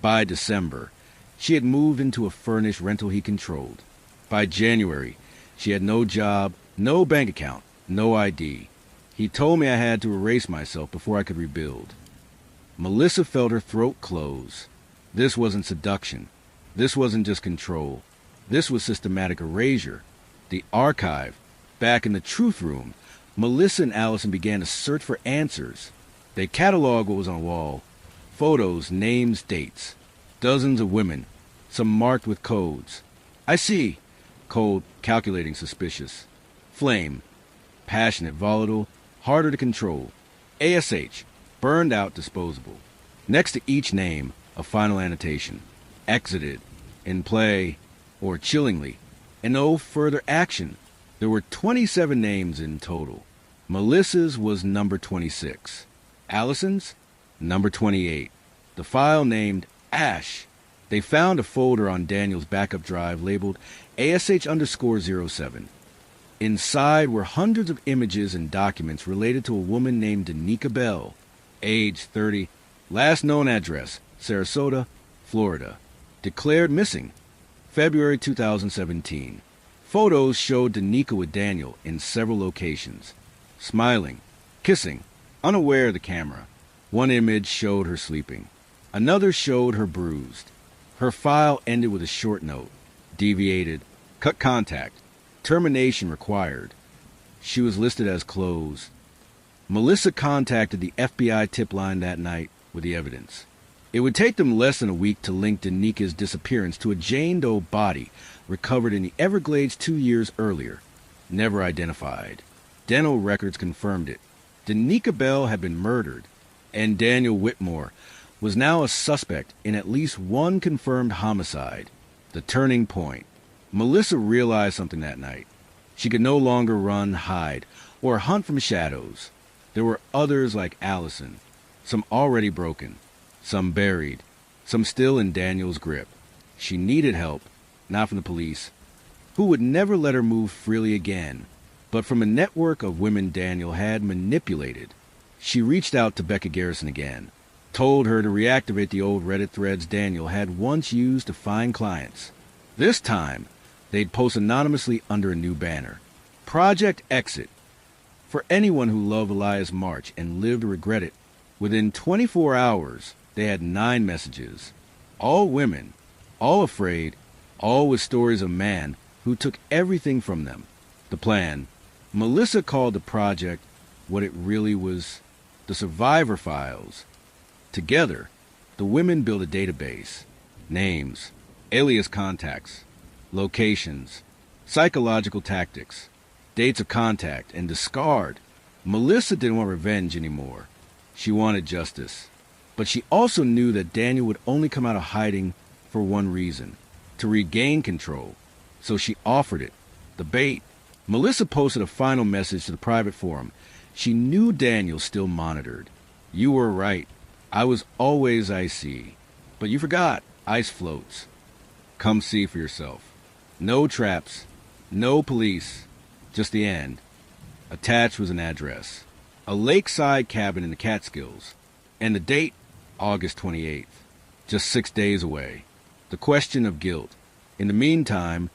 By December, she had moved into a furnished rental he controlled. By January, she had no job, no bank account, no ID. He told me I had to erase myself before I could rebuild. Melissa felt her throat close. This wasn't seduction. This wasn't just control. This was systematic erasure. The archive. Back in the truth room, Melissa and Allison began to search for answers. They cataloged what was on the wall. Photos, names, dates. Dozens of women, some marked with codes. "I see." Cold, calculating, suspicious. Flame. Passionate, volatile, harder to control. ASH. Burned out, disposable. Next to each name, a final annotation. Exited. In play. Or chillingly. And no further action. There were 27 names in total. Melissa's was number 26. Allison's? Number 28. The file named Ash. They found a folder on Daniel's backup drive labeled ASH_07. Inside were hundreds of images and documents related to a woman named Danica Bell, age 30, last known address, Sarasota, Florida. Declared missing, February 2017. Photos showed Danica with Daniel in several locations, smiling, kissing, unaware of the camera. One image showed her sleeping. Another showed her bruised. Her file ended with a short note. Deviated. Cut contact. Termination required. She was listed as closed. Melissa contacted the FBI tip line that night with the evidence. It would take them less than a week to link Danica's disappearance to a Jane Doe body recovered in the Everglades 2 years earlier, never identified. Dental records confirmed it. Danica Bell had been murdered, and Daniel Whitmore was now a suspect in at least one confirmed homicide. The turning point. Melissa realized something that night. She could no longer run, hide, or hunt from shadows. There were others like Allison, some already broken, some buried, some still in Daniel's grip. She needed help, not from the police, who would never let her move freely again, but from a network of women Daniel had manipulated. She reached out to Becca Garrison again, told her to reactivate the old Reddit threads Daniel had once used to find clients. This time, they'd post anonymously under a new banner. Project Exit. For anyone who loved Elias March and lived to regret it, within 24 hours, they had 9 messages. All women, all afraid, all with stories of man who took everything from them. The plan. Melissa called the project what it really was, the Survivor Files. Together, the women built a database. Names, alias contacts, locations, psychological tactics, dates of contact, and discard. Melissa didn't want revenge anymore. She wanted justice. But she also knew that Daniel would only come out of hiding for one reason, to regain control. So she offered it, the bait. Melissa posted a final message to the private forum. She knew Daniel still monitored. You were right. I was always icy. But you forgot. Ice floats. Come see for yourself. No traps. No police. Just the end. Attached was an address. A lakeside cabin in the Catskills. And the date, August 28th. Just 6 days away. The question of guilt. In the meantime,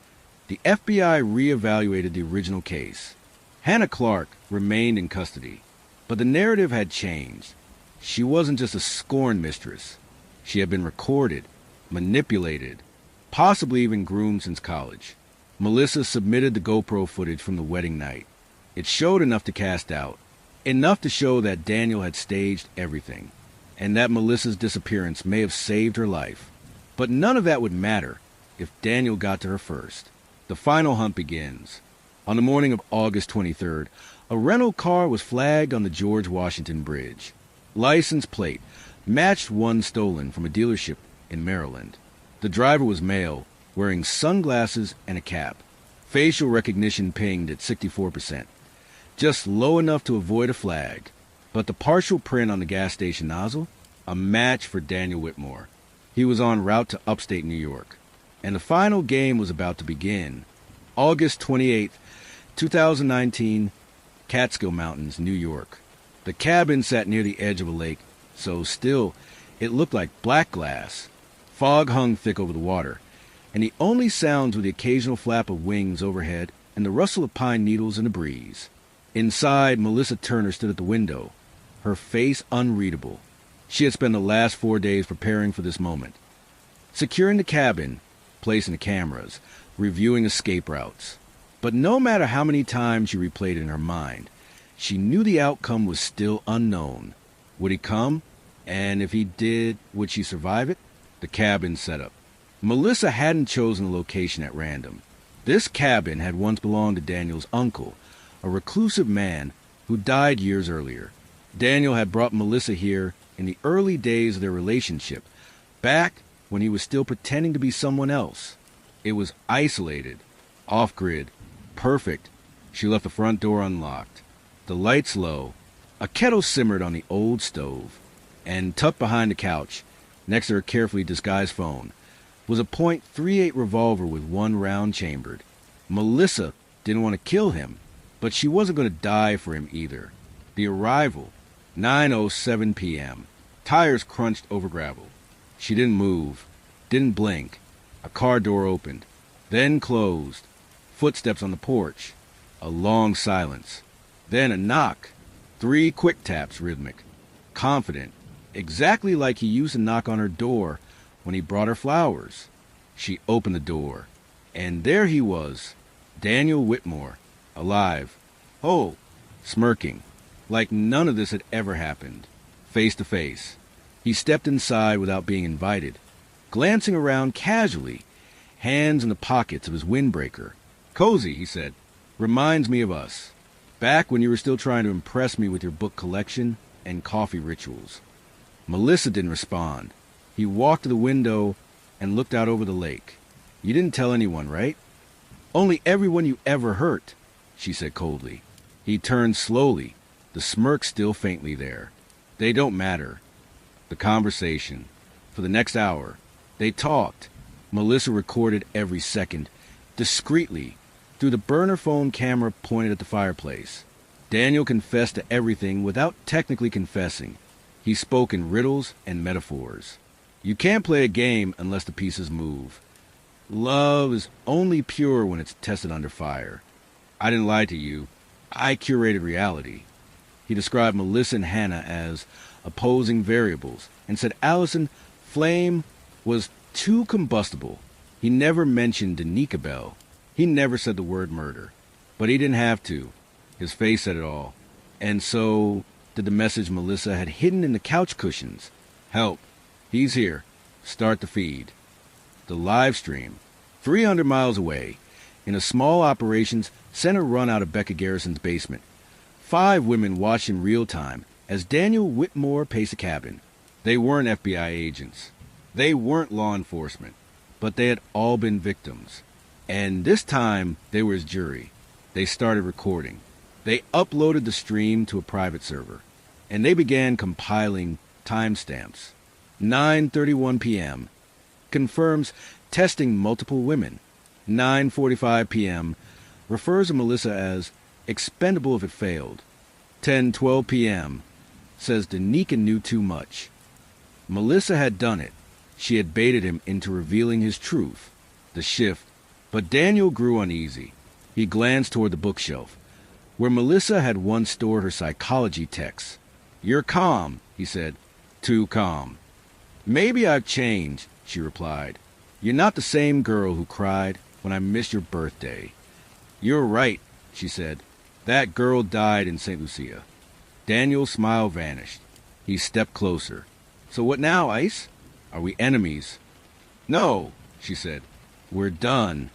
the FBI reevaluated the original case. Hannah Clark remained in custody, but the narrative had changed. She wasn't just a scorned mistress. She had been recorded, manipulated, possibly even groomed since college. Melissa submitted the GoPro footage from the wedding night. It showed enough to cast doubt, enough to show that Daniel had staged everything, and that Melissa's disappearance may have saved her life. But none of that would matter if Daniel got to her first. The final hunt begins. On the morning of August 23rd, a rental car was flagged on the George Washington Bridge. License plate matched one stolen from a dealership in Maryland. The driver was male, wearing sunglasses and a cap. Facial recognition pinged at 64%, just low enough to avoid a flag. But the partial print on the gas station nozzle, a match for Daniel Whitmore. He was en route to upstate New York. And the final game was about to begin. August 28th, 2019, Catskill Mountains, New York. The cabin sat near the edge of a lake, so still it looked like black glass. Fog hung thick over the water, and the only sounds were the occasional flap of wings overhead and the rustle of pine needles in the breeze. Inside, Melissa Turner stood at the window, her face unreadable. She had spent the last 4 days preparing for this moment. Securing the cabin, placing the cameras, reviewing escape routes. But no matter how many times she replayed it in her mind, she knew the outcome was still unknown. Would he come? And if he did, would she survive it? The cabin setup. Melissa hadn't chosen a location at random. This cabin had once belonged to Daniel's uncle, a reclusive man who died years earlier. Daniel had brought Melissa here in the early days of their relationship, back when he was still pretending to be someone else. It was isolated, off-grid, perfect. She left the front door unlocked. The lights low. A kettle simmered on the old stove. And tucked behind the couch, next to her carefully disguised phone, was a .38 revolver with one round chambered. Melissa didn't want to kill him, but she wasn't going to die for him either. The arrival, 9:07 p.m. Tires crunched over gravel. She didn't move, didn't blink. A car door opened, then closed. Footsteps on the porch. A long silence. Then a knock. 3 quick taps, rhythmic. Confident. Exactly like he used to knock on her door when he brought her flowers. She opened the door. And there he was. Daniel Whitmore. Alive. Whole. Smirking. Like none of this had ever happened. Face to face. He stepped inside without being invited, glancing around casually, hands in the pockets of his windbreaker. Cozy, he said. Reminds me of us. Back when you were still trying to impress me with your book collection and coffee rituals. Melissa didn't respond. He walked to the window and looked out over the lake. You didn't tell anyone, right? Only everyone you ever hurt, she said coldly. He turned slowly, the smirk still faintly there. They don't matter. The conversation. For the next hour, they talked. Melissa recorded every second, discreetly, through the burner phone camera pointed at the fireplace. Daniel confessed to everything without technically confessing. He spoke in riddles and metaphors. You can't play a game unless the pieces move. Love is only pure when it's tested under fire. I didn't lie to you. I curated reality. He described Melissa and Hannah as opposing variables and said Allison Flame was too combustible. He never mentioned Danica Bell. He never said the word murder. But he didn't have to. His face said it all. And so did the message Melissa had hidden in the couch cushions. Help. He's here. Start the feed. The live stream, 300 miles away, in a small operations center run out of Becca Garrison's basement. 5 women watched in real time as Daniel Whitmore paced the cabin. They weren't FBI agents. They weren't law enforcement. But they had all been victims. And this time, they were his jury. They started recording. They uploaded the stream to a private server. And they began compiling timestamps. 9:31 p.m. confirms testing multiple women. 9:45 p.m. refers to Melissa as expendable if it failed. 10:12 p.m. says Danica knew too much. Melissa had done it. She had baited him into revealing his truth, the shift. But Daniel grew uneasy. He glanced toward the bookshelf, where Melissa had once stored her psychology texts. You're calm, he said. Too calm. Maybe I've changed, she replied. You're not the same girl who cried when I missed your birthday. You're right, she said. That girl died in St. Lucia. Daniel's smile vanished. He stepped closer. So what now, Ice? Are we enemies? No, she said. We're done.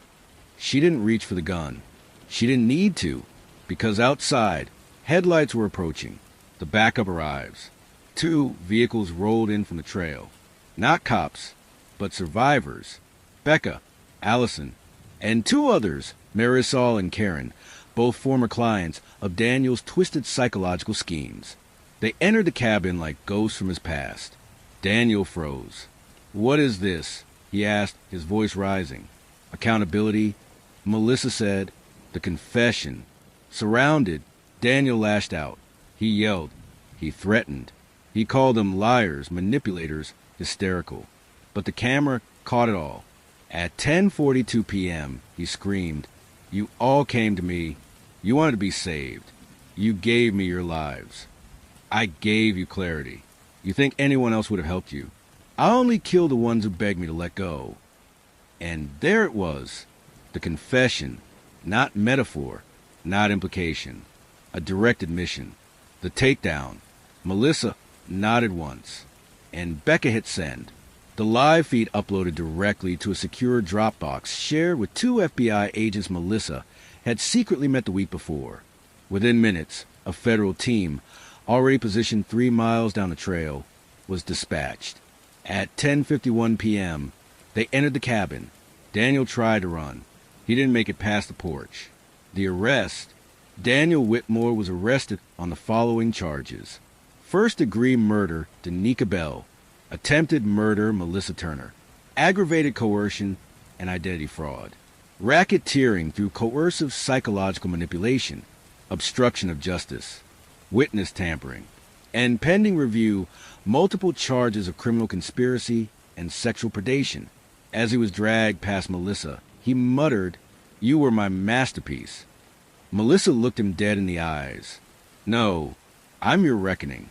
She didn't reach for the gun. She didn't need to, because outside, headlights were approaching. The backup arrives. 2 vehicles rolled in from the trail. Not cops, but survivors. Becca, Allison, and 2 others, Marisol and Karen, both former clients of Daniel's twisted psychological schemes. They entered the cabin like ghosts from his past. Daniel froze. What is this? He asked, his voice rising. Accountability? Melissa said. The confession. Surrounded, Daniel lashed out. He yelled. He threatened. He called them liars, manipulators, hysterical. But the camera caught it all. At 10:42 p.m., he screamed, You all came to me. You wanted to be saved. You gave me your lives. I gave you clarity. You think anyone else would have helped you. I only killed the ones who begged me to let go. And there it was, the confession, not metaphor, not implication, a direct admission, the takedown. Melissa nodded once, and Becca hit send. The live feed uploaded directly to a secure Dropbox shared with 2 FBI agents Melissa had secretly met the week before. Within minutes, a federal team, already positioned 3 miles down the trail, was dispatched. At 10:51 p.m., they entered the cabin. Daniel tried to run. He didn't make it past the porch. The arrest. Daniel Whitmore was arrested on the following charges. First-degree murder, Danica Bell. Attempted murder, Melissa Turner. Aggravated coercion and identity fraud. Racketeering through coercive psychological manipulation. Obstruction of justice. Witness tampering. And pending review, multiple charges of criminal conspiracy and sexual predation. As he was dragged past Melissa, he muttered, You were my masterpiece. Melissa looked him dead in the eyes. No, I'm your reckoning.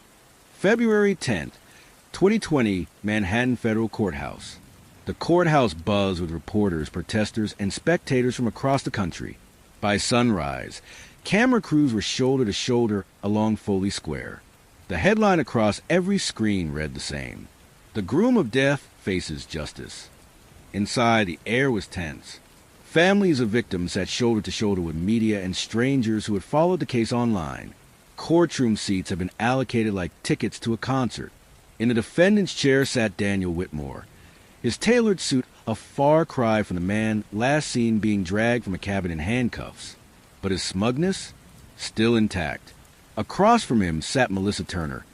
February 10th, 2020, Manhattan Federal Courthouse. The courthouse buzzed with reporters, protesters, and spectators from across the country. By sunrise, camera crews were shoulder to shoulder along Foley Square. The headline across every screen read the same. The groom of death faces justice. Inside, the air was tense. Families of victims sat shoulder to shoulder with media and strangers who had followed the case online. Courtroom seats had been allocated like tickets to a concert. In the defendant's chair sat Daniel Whitmore, his tailored suit a far cry from the man last seen being dragged from a cabin in handcuffs. But his smugness? Still intact. Across from him sat Melissa Turner,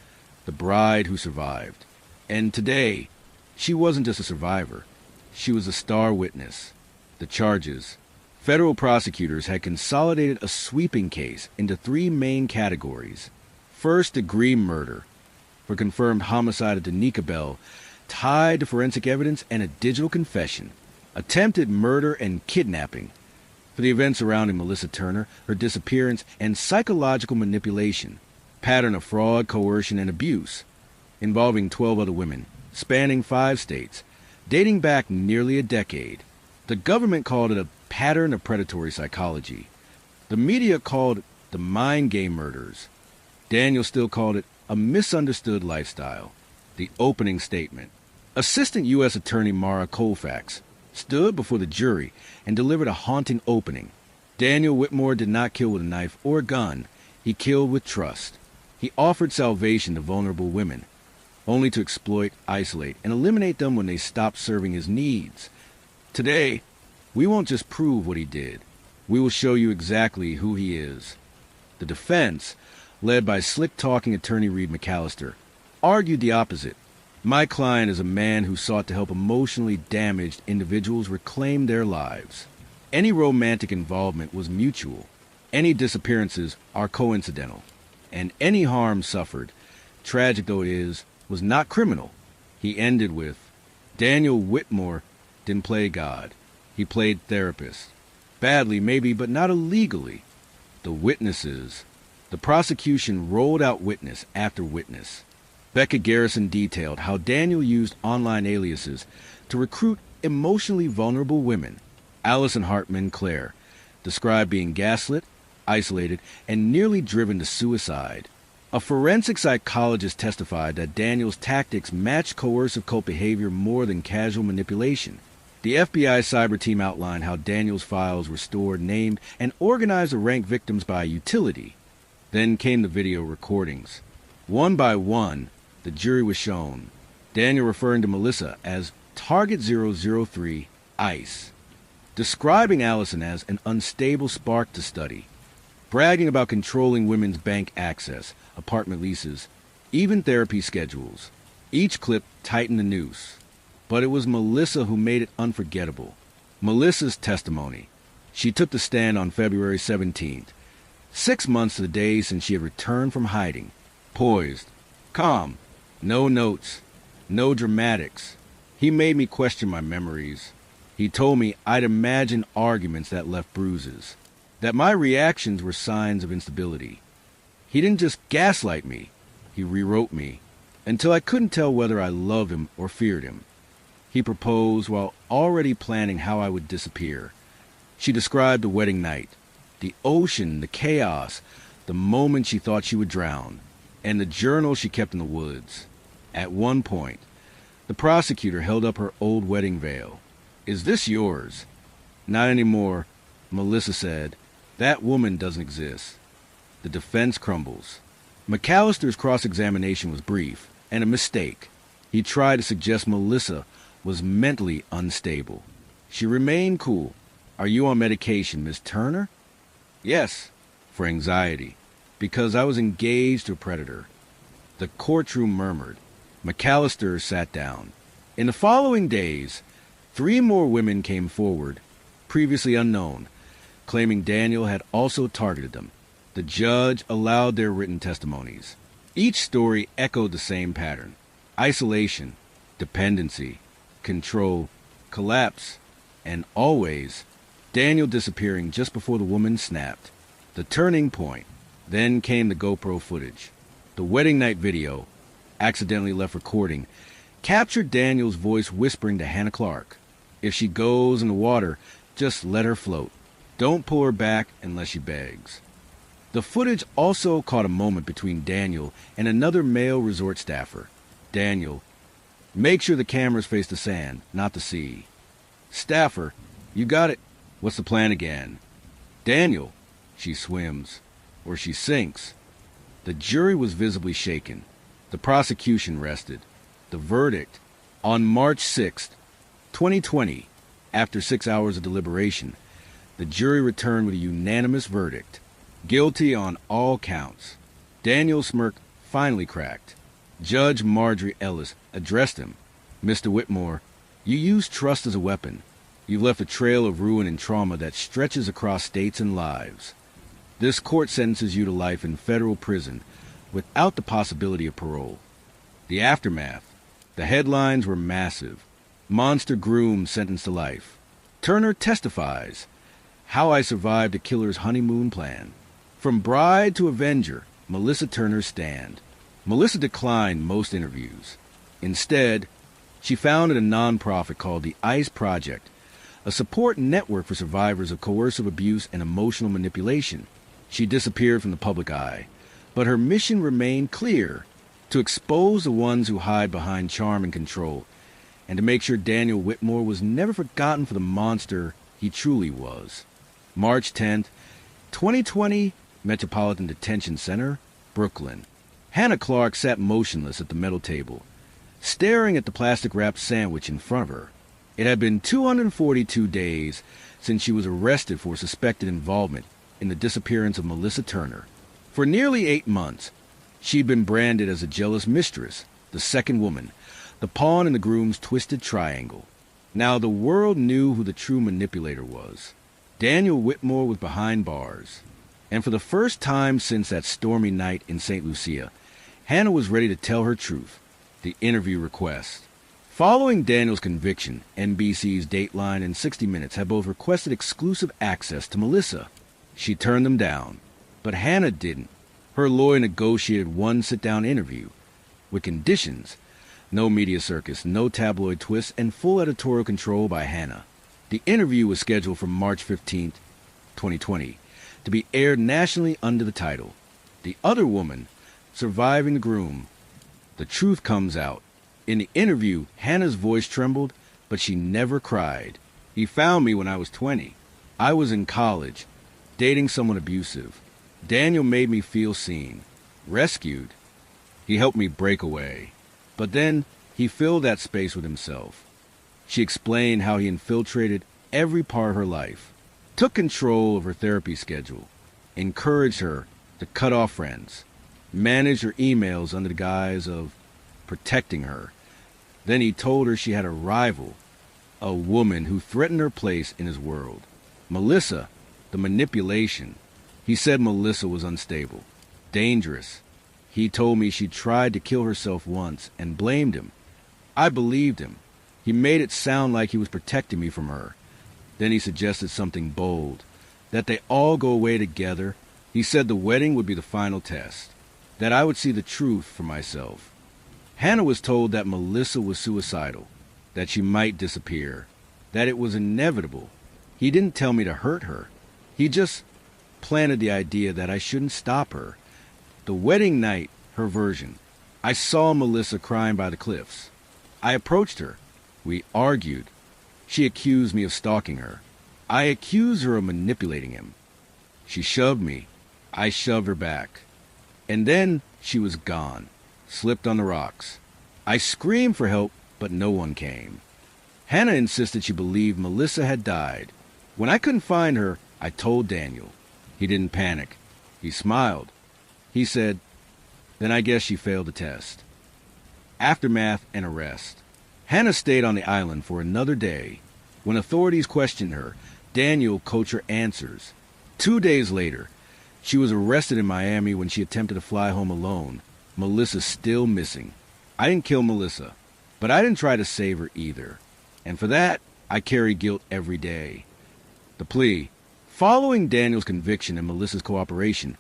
the bride who survived. And today, she wasn't just a survivor. She was a star witness. The charges. Federal prosecutors had consolidated a sweeping case into 3 main categories. First-degree murder, for confirmed homicide of Danica Bell, tied to forensic evidence and a digital confession. Attempted murder and kidnapping, for the events surrounding Melissa Turner, her disappearance, and psychological manipulation. Pattern of fraud, coercion, and abuse, involving 12 other women, spanning 5 states, dating back nearly a decade. The government called it a pattern of predatory psychology. The media called it the mind game murders. Daniel still called it a misunderstood lifestyle. The opening statement. Assistant U.S. Attorney Mara Colfax stood before the jury and delivered a haunting opening. Daniel Whitmore did not kill with a knife or a gun. He killed with trust. He offered salvation to vulnerable women, only to exploit, isolate, and eliminate them when they stopped serving his needs. Today, we won't just prove what he did. We will show you exactly who he is. The defense, led by slick-talking attorney Reed McAllister, argued the opposite. My client is a man who sought to help emotionally damaged individuals reclaim their lives. Any romantic involvement was mutual. Any disappearances are coincidental. And any harm suffered, tragic though it is, was not criminal. He ended with, Daniel Whitmore didn't play God. He played therapist. Badly, maybe, but not illegally. The witnesses. The prosecution rolled out witness after witness. Becca Garrison detailed how Daniel used online aliases to recruit emotionally vulnerable women. Allison Hartman Clare described being gaslit, isolated, and nearly driven to suicide. A forensic psychologist testified that Daniel's tactics matched coercive cult behavior more than casual manipulation. The FBI cyber team outlined how Daniel's files were stored, named, and organized to rank victims by utility. Then came the video recordings. One by one, the jury was shown. Daniel referring to Melissa as Target 003 ICE, describing Allison as an unstable spark to study, bragging about controlling women's bank access, apartment leases, even therapy schedules. Each clip tightened the noose. But it was Melissa who made it unforgettable. Melissa's testimony. She took the stand on February 17th, 6 months to the day since she had returned from hiding. Poised, calm, no notes, no dramatics. He made me question my memories. He told me I'd imagined arguments that left bruises, that my reactions were signs of instability. He didn't just gaslight me, he rewrote me, until I couldn't tell whether I loved him or feared him. He proposed while already planning how I would disappear. She described the wedding night, the ocean, the chaos, the moment she thought she would drown, and the journal she kept in the woods. At one point, the prosecutor held up her old wedding veil. "Is this yours?" "Not anymore," Melissa said. "That woman doesn't exist." The defense crumbles. McAllister's cross-examination was brief and a mistake. He tried to suggest Melissa was mentally unstable. She remained cool. "Are you on medication, Miss Turner?" "Yes, for anxiety, because I was engaged to a predator." The courtroom murmured. McAllister sat down. In the following days, 3 more women came forward, previously unknown, claiming Daniel had also targeted them. The judge allowed their written testimonies. Each story echoed the same pattern: isolation, dependency, control, collapse, and always Daniel disappearing just before the woman snapped. The turning point. Then came the GoPro footage. The wedding night video, accidentally left recording, captured Daniel's voice whispering to Hannah Clark, "If she goes in the water, just let her float. Don't pull her back unless she begs." The footage also caught a moment between Daniel and another male resort staffer. Daniel, "Make sure the cameras face the sand, not the sea." Staffer, "You got it. What's the plan again?" Daniel, "She swims, or she sinks." The jury was visibly shaken. The prosecution rested. The verdict, on March 6th, 2020, after 6 hours of deliberation, the jury returned with a unanimous verdict. Guilty on all counts. Daniel's smirk finally cracked. Judge Marjorie Ellis addressed him. Mr. Whitmore, you used trust as a weapon. You've left a trail of ruin and trauma that stretches across states and lives. This court sentences you to life in federal prison without the possibility of parole. The aftermath. The headlines were massive. Monster groom sentenced to life. Turner testifies. How I survived a killer's honeymoon plan. From bride to avenger, Melissa Turner's stand. Melissa declined most interviews. Instead, she founded a nonprofit called the ICE Project, a support network for survivors of coercive abuse and emotional manipulation. She disappeared from the public eye, but her mission remained clear: to expose the ones who hide behind charm and control, and to make sure Daniel Whitmore was never forgotten for the monster he truly was. March 10th, 2020, Metropolitan Detention Center, Brooklyn. Hannah Clark sat motionless at the metal table, staring at the plastic-wrapped sandwich in front of her. It had been 242 days since she was arrested for suspected involvement in the disappearance of Melissa Turner. For nearly 8 months, she'd been branded as a jealous mistress, the second woman, the pawn in the groom's twisted triangle. Now the world knew who the true manipulator was. Daniel Whitmore was behind bars. And for the first time since that stormy night in St. Lucia, Hannah was ready to tell her truth. The interview request. Following Daniel's conviction, NBC's Dateline and 60 Minutes had both requested exclusive access to Melissa. She turned them down, but Hannah didn't. Her lawyer negotiated one sit-down interview, with conditions: no media circus, no tabloid twists, and full editorial control by Hannah. The interview was scheduled for March 15th, 2020, to be aired nationally under the title, The Other Woman, Surviving the Groom. The truth comes out. In the interview, Hannah's voice trembled, but she never cried. He found me when I was 20. I was in college, dating someone abusive. Daniel made me feel seen, rescued. He helped me break away. But then he filled that space with himself. She explained how he infiltrated every part of her life, took control of her therapy schedule, encouraged her to cut off friends, managed her emails under the guise of protecting her. Then he told her she had a rival, a woman who threatened her place in his world. Melissa, the manipulation. He said Melissa was unstable, dangerous. He told me she tried to kill herself once and blamed him. I believed him. He made it sound like he was protecting me from her. Then he suggested something bold, that they all go away together. He said the wedding would be the final test, that I would see the truth for myself. Hannah was told that Melissa was suicidal, that she might disappear, that it was inevitable. He didn't tell me to hurt her. He just planted the idea that I shouldn't stop her. The wedding night, her version. I saw Melissa crying by the cliffs. I approached her. We argued. She accused me of stalking her. I accused her of manipulating him. She shoved me. I shoved her back. And then she was gone, slipped on the rocks. I screamed for help, but no one came. Hannah insisted she believed Melissa had died. When I couldn't find her, I told Daniel. He didn't panic. He smiled. He said, then I guess she failed the test. Aftermath and arrest. Hannah stayed on the island for another day. When authorities questioned her, Daniel coached her answers. 2 days later, she was arrested in Miami when she attempted to fly home alone. Melissa's still missing. I didn't kill Melissa, but I didn't try to save her either. And for that, I carry guilt every day. The plea. Following Daniel's conviction and Melissa's cooperation,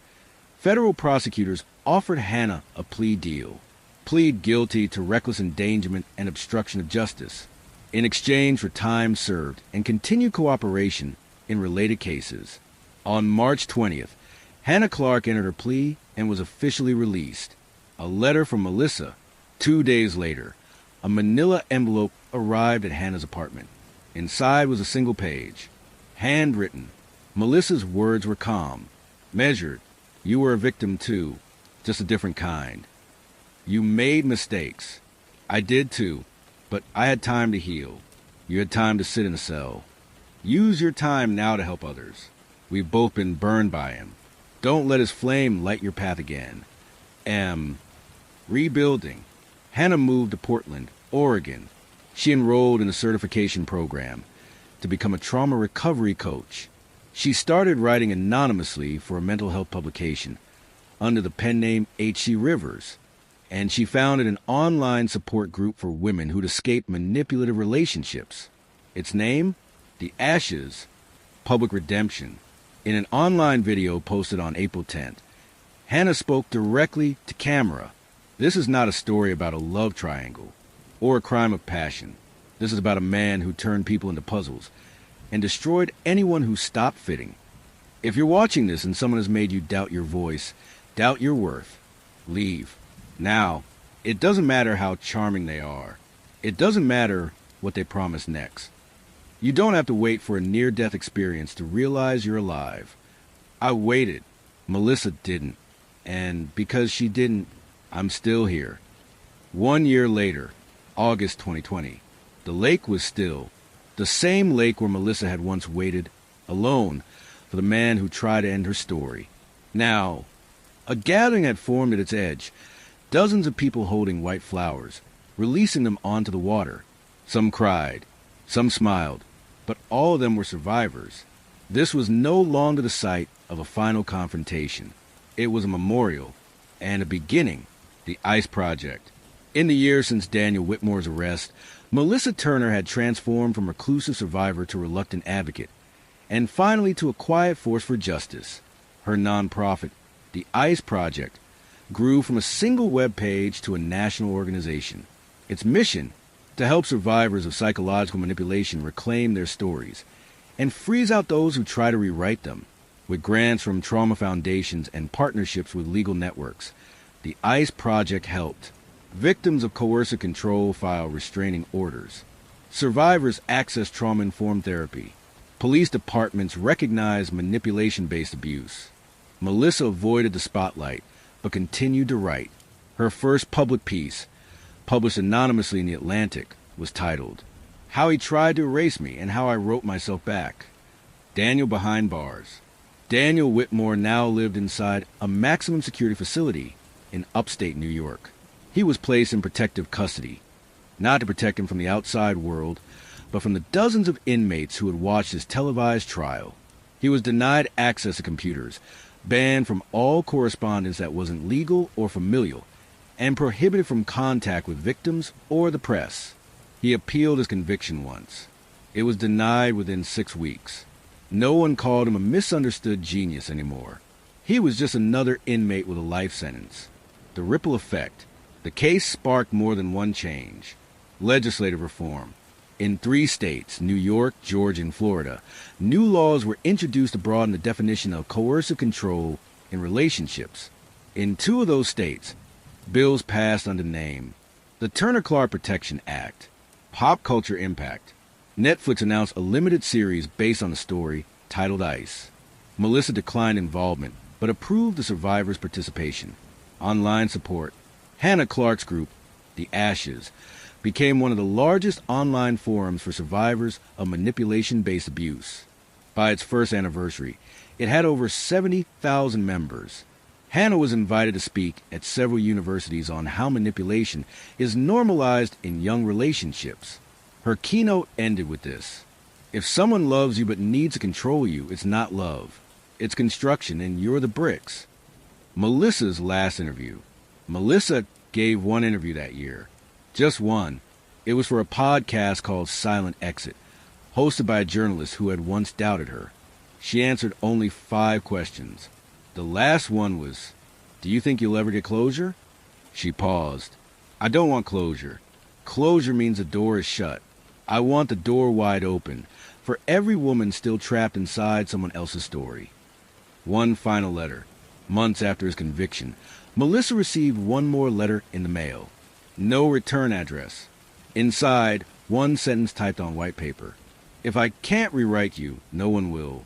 federal prosecutors offered Hannah a plea deal. Plead guilty to reckless endangerment and obstruction of justice in exchange for time served and continued cooperation in related cases. On March 20th, Hannah Clark entered her plea and was officially released. A letter from Melissa. 2 days later, a manila envelope arrived at Hannah's apartment. Inside was a single page, handwritten. Melissa's words were calm, measured. You were a victim too, just a different kind. You made mistakes. I did too, but I had time to heal. You had time to sit in a cell. Use your time now to help others. We've both been burned by him. Don't let his flame light your path again. M. Rebuilding. Hannah moved to Portland, Oregon. She enrolled in a certification program to become a trauma recovery coach. She started writing anonymously for a mental health publication under the pen name H.C. Rivers, and she founded an online support group for women who'd escaped manipulative relationships. Its name? The Ashes, Public Redemption. In an online video posted on April 10th, Hannah spoke directly to camera. This is not a story about a love triangle or a crime of passion. This is about a man who turned people into puzzles and destroyed anyone who stopped fitting. If you're watching this and someone has made you doubt your voice, doubt your worth, leave. Now, it doesn't matter how charming they are. It doesn't matter what they promise next. You don't have to wait for a near-death experience to realize you're alive. I waited. Melissa didn't. And because she didn't, I'm still here. 1 year later, August 2020, the lake was still. The same lake where Melissa had once waited, alone, for the man who tried to end her story. Now, a gathering had formed at its edge, dozens of people holding white flowers, releasing them onto the water. Some cried, some smiled, but all of them were survivors. This was no longer the site of a final confrontation. It was a memorial and a beginning, the ICE Project. In the years since Daniel Whitmore's arrest, Melissa Turner had transformed from reclusive survivor to reluctant advocate, and finally to a quiet force for justice. Her nonprofit, the ICE Project, grew from a single web page to a national organization. Its mission, to help survivors of psychological manipulation reclaim their stories and freeze out those who try to rewrite them. With grants from trauma foundations and partnerships with legal networks, the ICE Project helped victims of coercive control file restraining orders. Survivors access trauma-informed therapy. Police departments recognize manipulation-based abuse. Melissa avoided the spotlight, but continued to write. Her first public piece, published anonymously in The Atlantic, was titled, "How He Tried to Erase Me and How I Wrote Myself Back." Daniel behind bars. Daniel Whitmore now lived inside a maximum security facility in upstate New York. He was placed in protective custody, not to protect him from the outside world, but from the dozens of inmates who had watched his televised trial. He was denied access to computers, banned from all correspondence that wasn't legal or familial, and prohibited from contact with victims or the press. He appealed his conviction once. It was denied within 6 weeks. No one called him a misunderstood genius anymore. He was just another inmate with a life sentence. The ripple effect. The case sparked more than one change. Legislative reform. In 3 states, New York, Georgia, and Florida, new laws were introduced to broaden the definition of coercive control in relationships. In 2 of those states, bills passed under the name the Turner-Clark Protection Act. Pop culture impact. Netflix announced a limited series based on the story titled ICE. Melissa declined involvement, but approved the survivors' participation. Online support. Hannah Clark's group, The Ashes, became one of the largest online forums for survivors of manipulation-based abuse. By its first anniversary, it had over 70,000 members. Hannah was invited to speak at several universities on how manipulation is normalized in young relationships. Her keynote ended with this: "If someone loves you but needs to control you, it's not love. It's construction, and you're the bricks." Melissa's last interview. Melissa gave one interview that year. Just one. It was for a podcast called Silent Exit, hosted by a journalist who had once doubted her. She answered only 5 questions. The last one was, "Do you think you'll ever get closure?" She paused. "I don't want closure. Closure means the door is shut. I want the door wide open for every woman still trapped inside someone else's story." One final letter. Months after his conviction, Melissa received one more letter in the mail. No return address. Inside, one sentence typed on white paper: "If I can't rewrite you, no one will."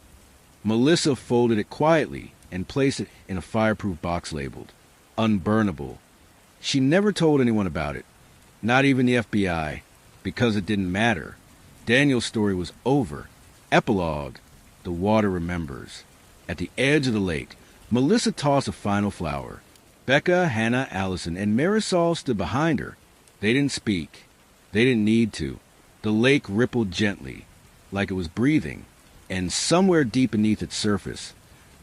Melissa folded it quietly and placed it in a fireproof box labeled "Unburnable." She never told anyone about it, not even the FBI, because it didn't matter. Daniel's story was over. Epilogue. The water remembers. At the edge of the lake, Melissa tossed a final flower. Becca, Hannah, Allison, and Marisol stood behind her. They didn't speak. They didn't need to. The lake rippled gently, like it was breathing, and somewhere deep beneath its surface,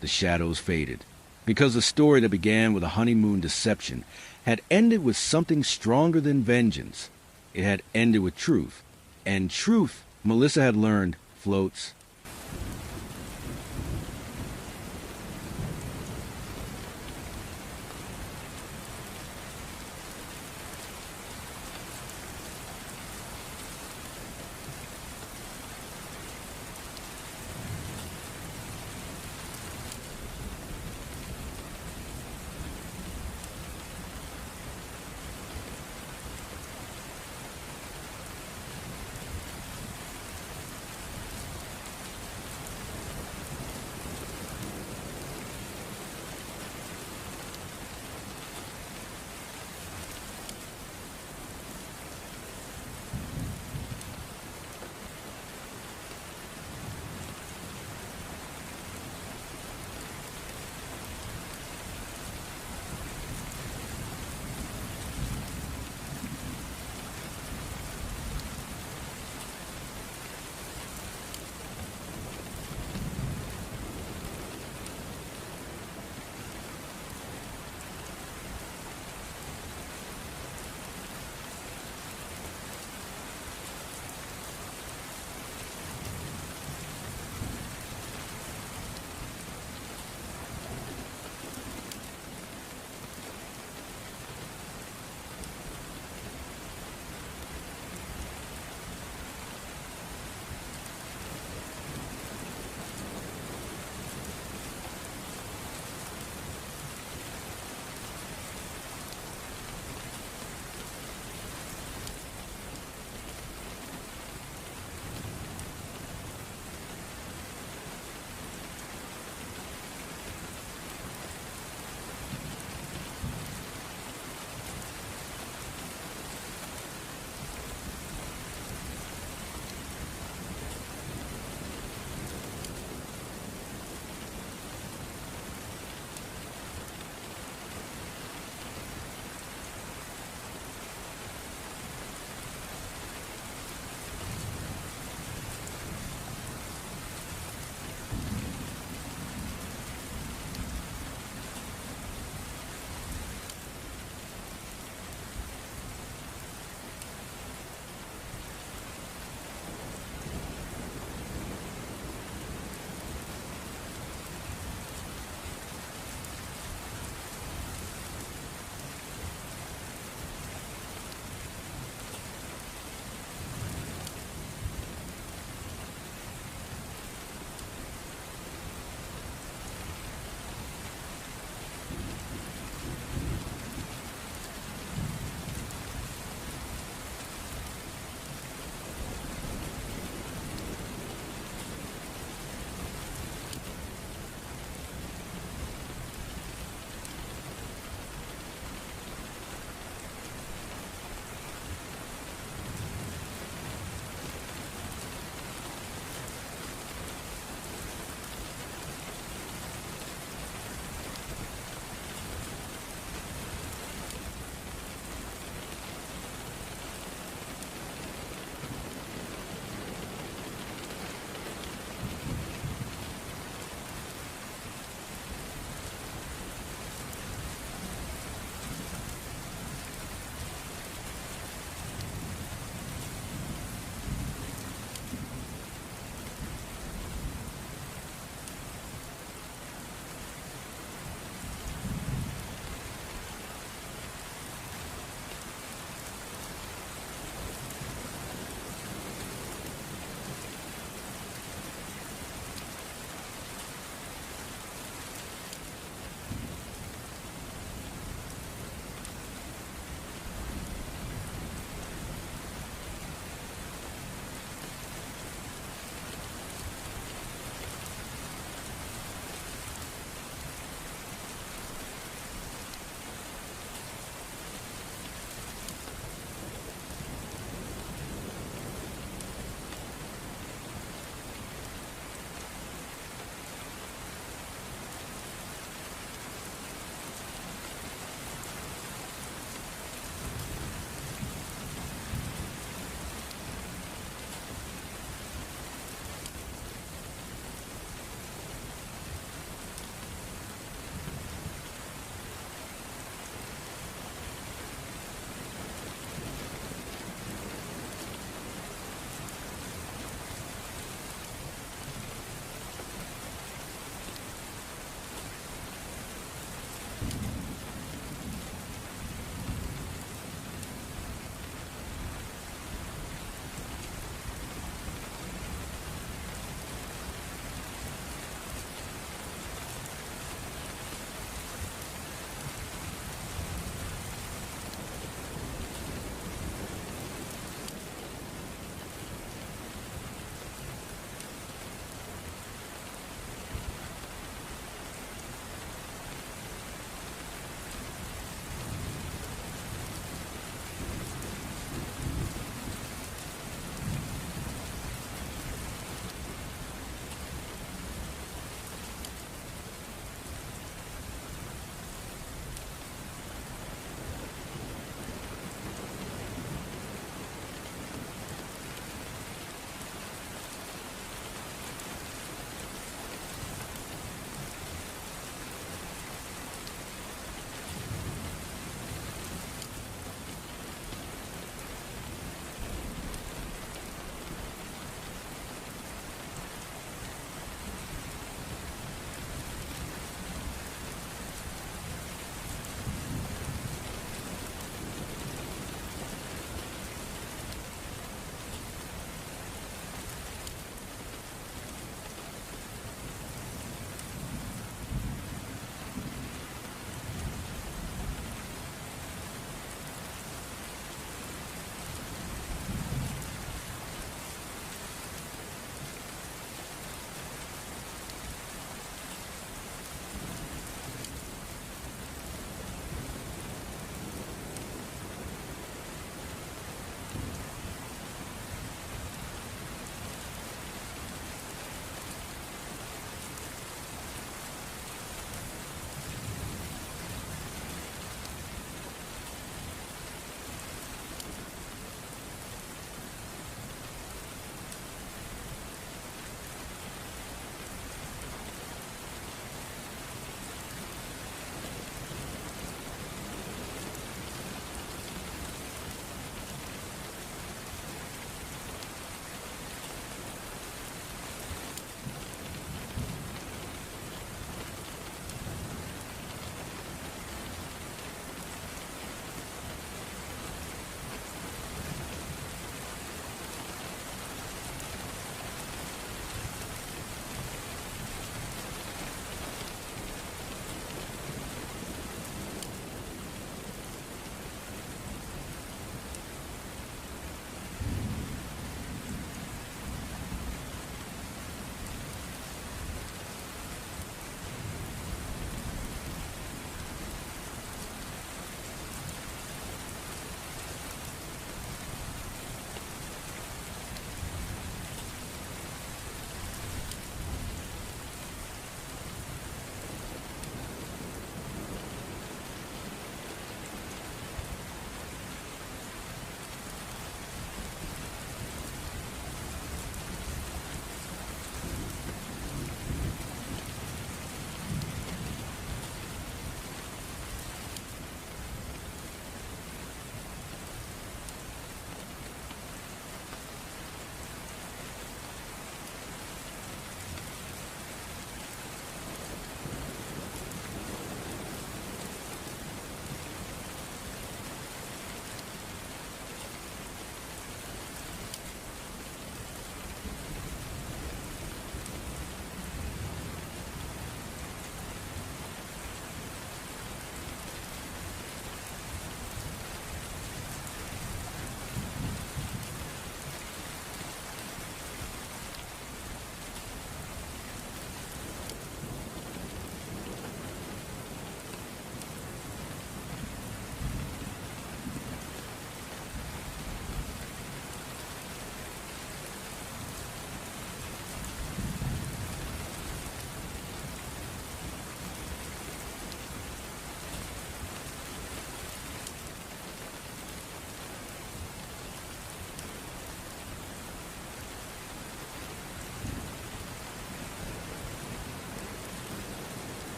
the shadows faded. Because the story that began with a honeymoon deception had ended with something stronger than vengeance. It had ended with truth. And truth, Melissa had learned, floats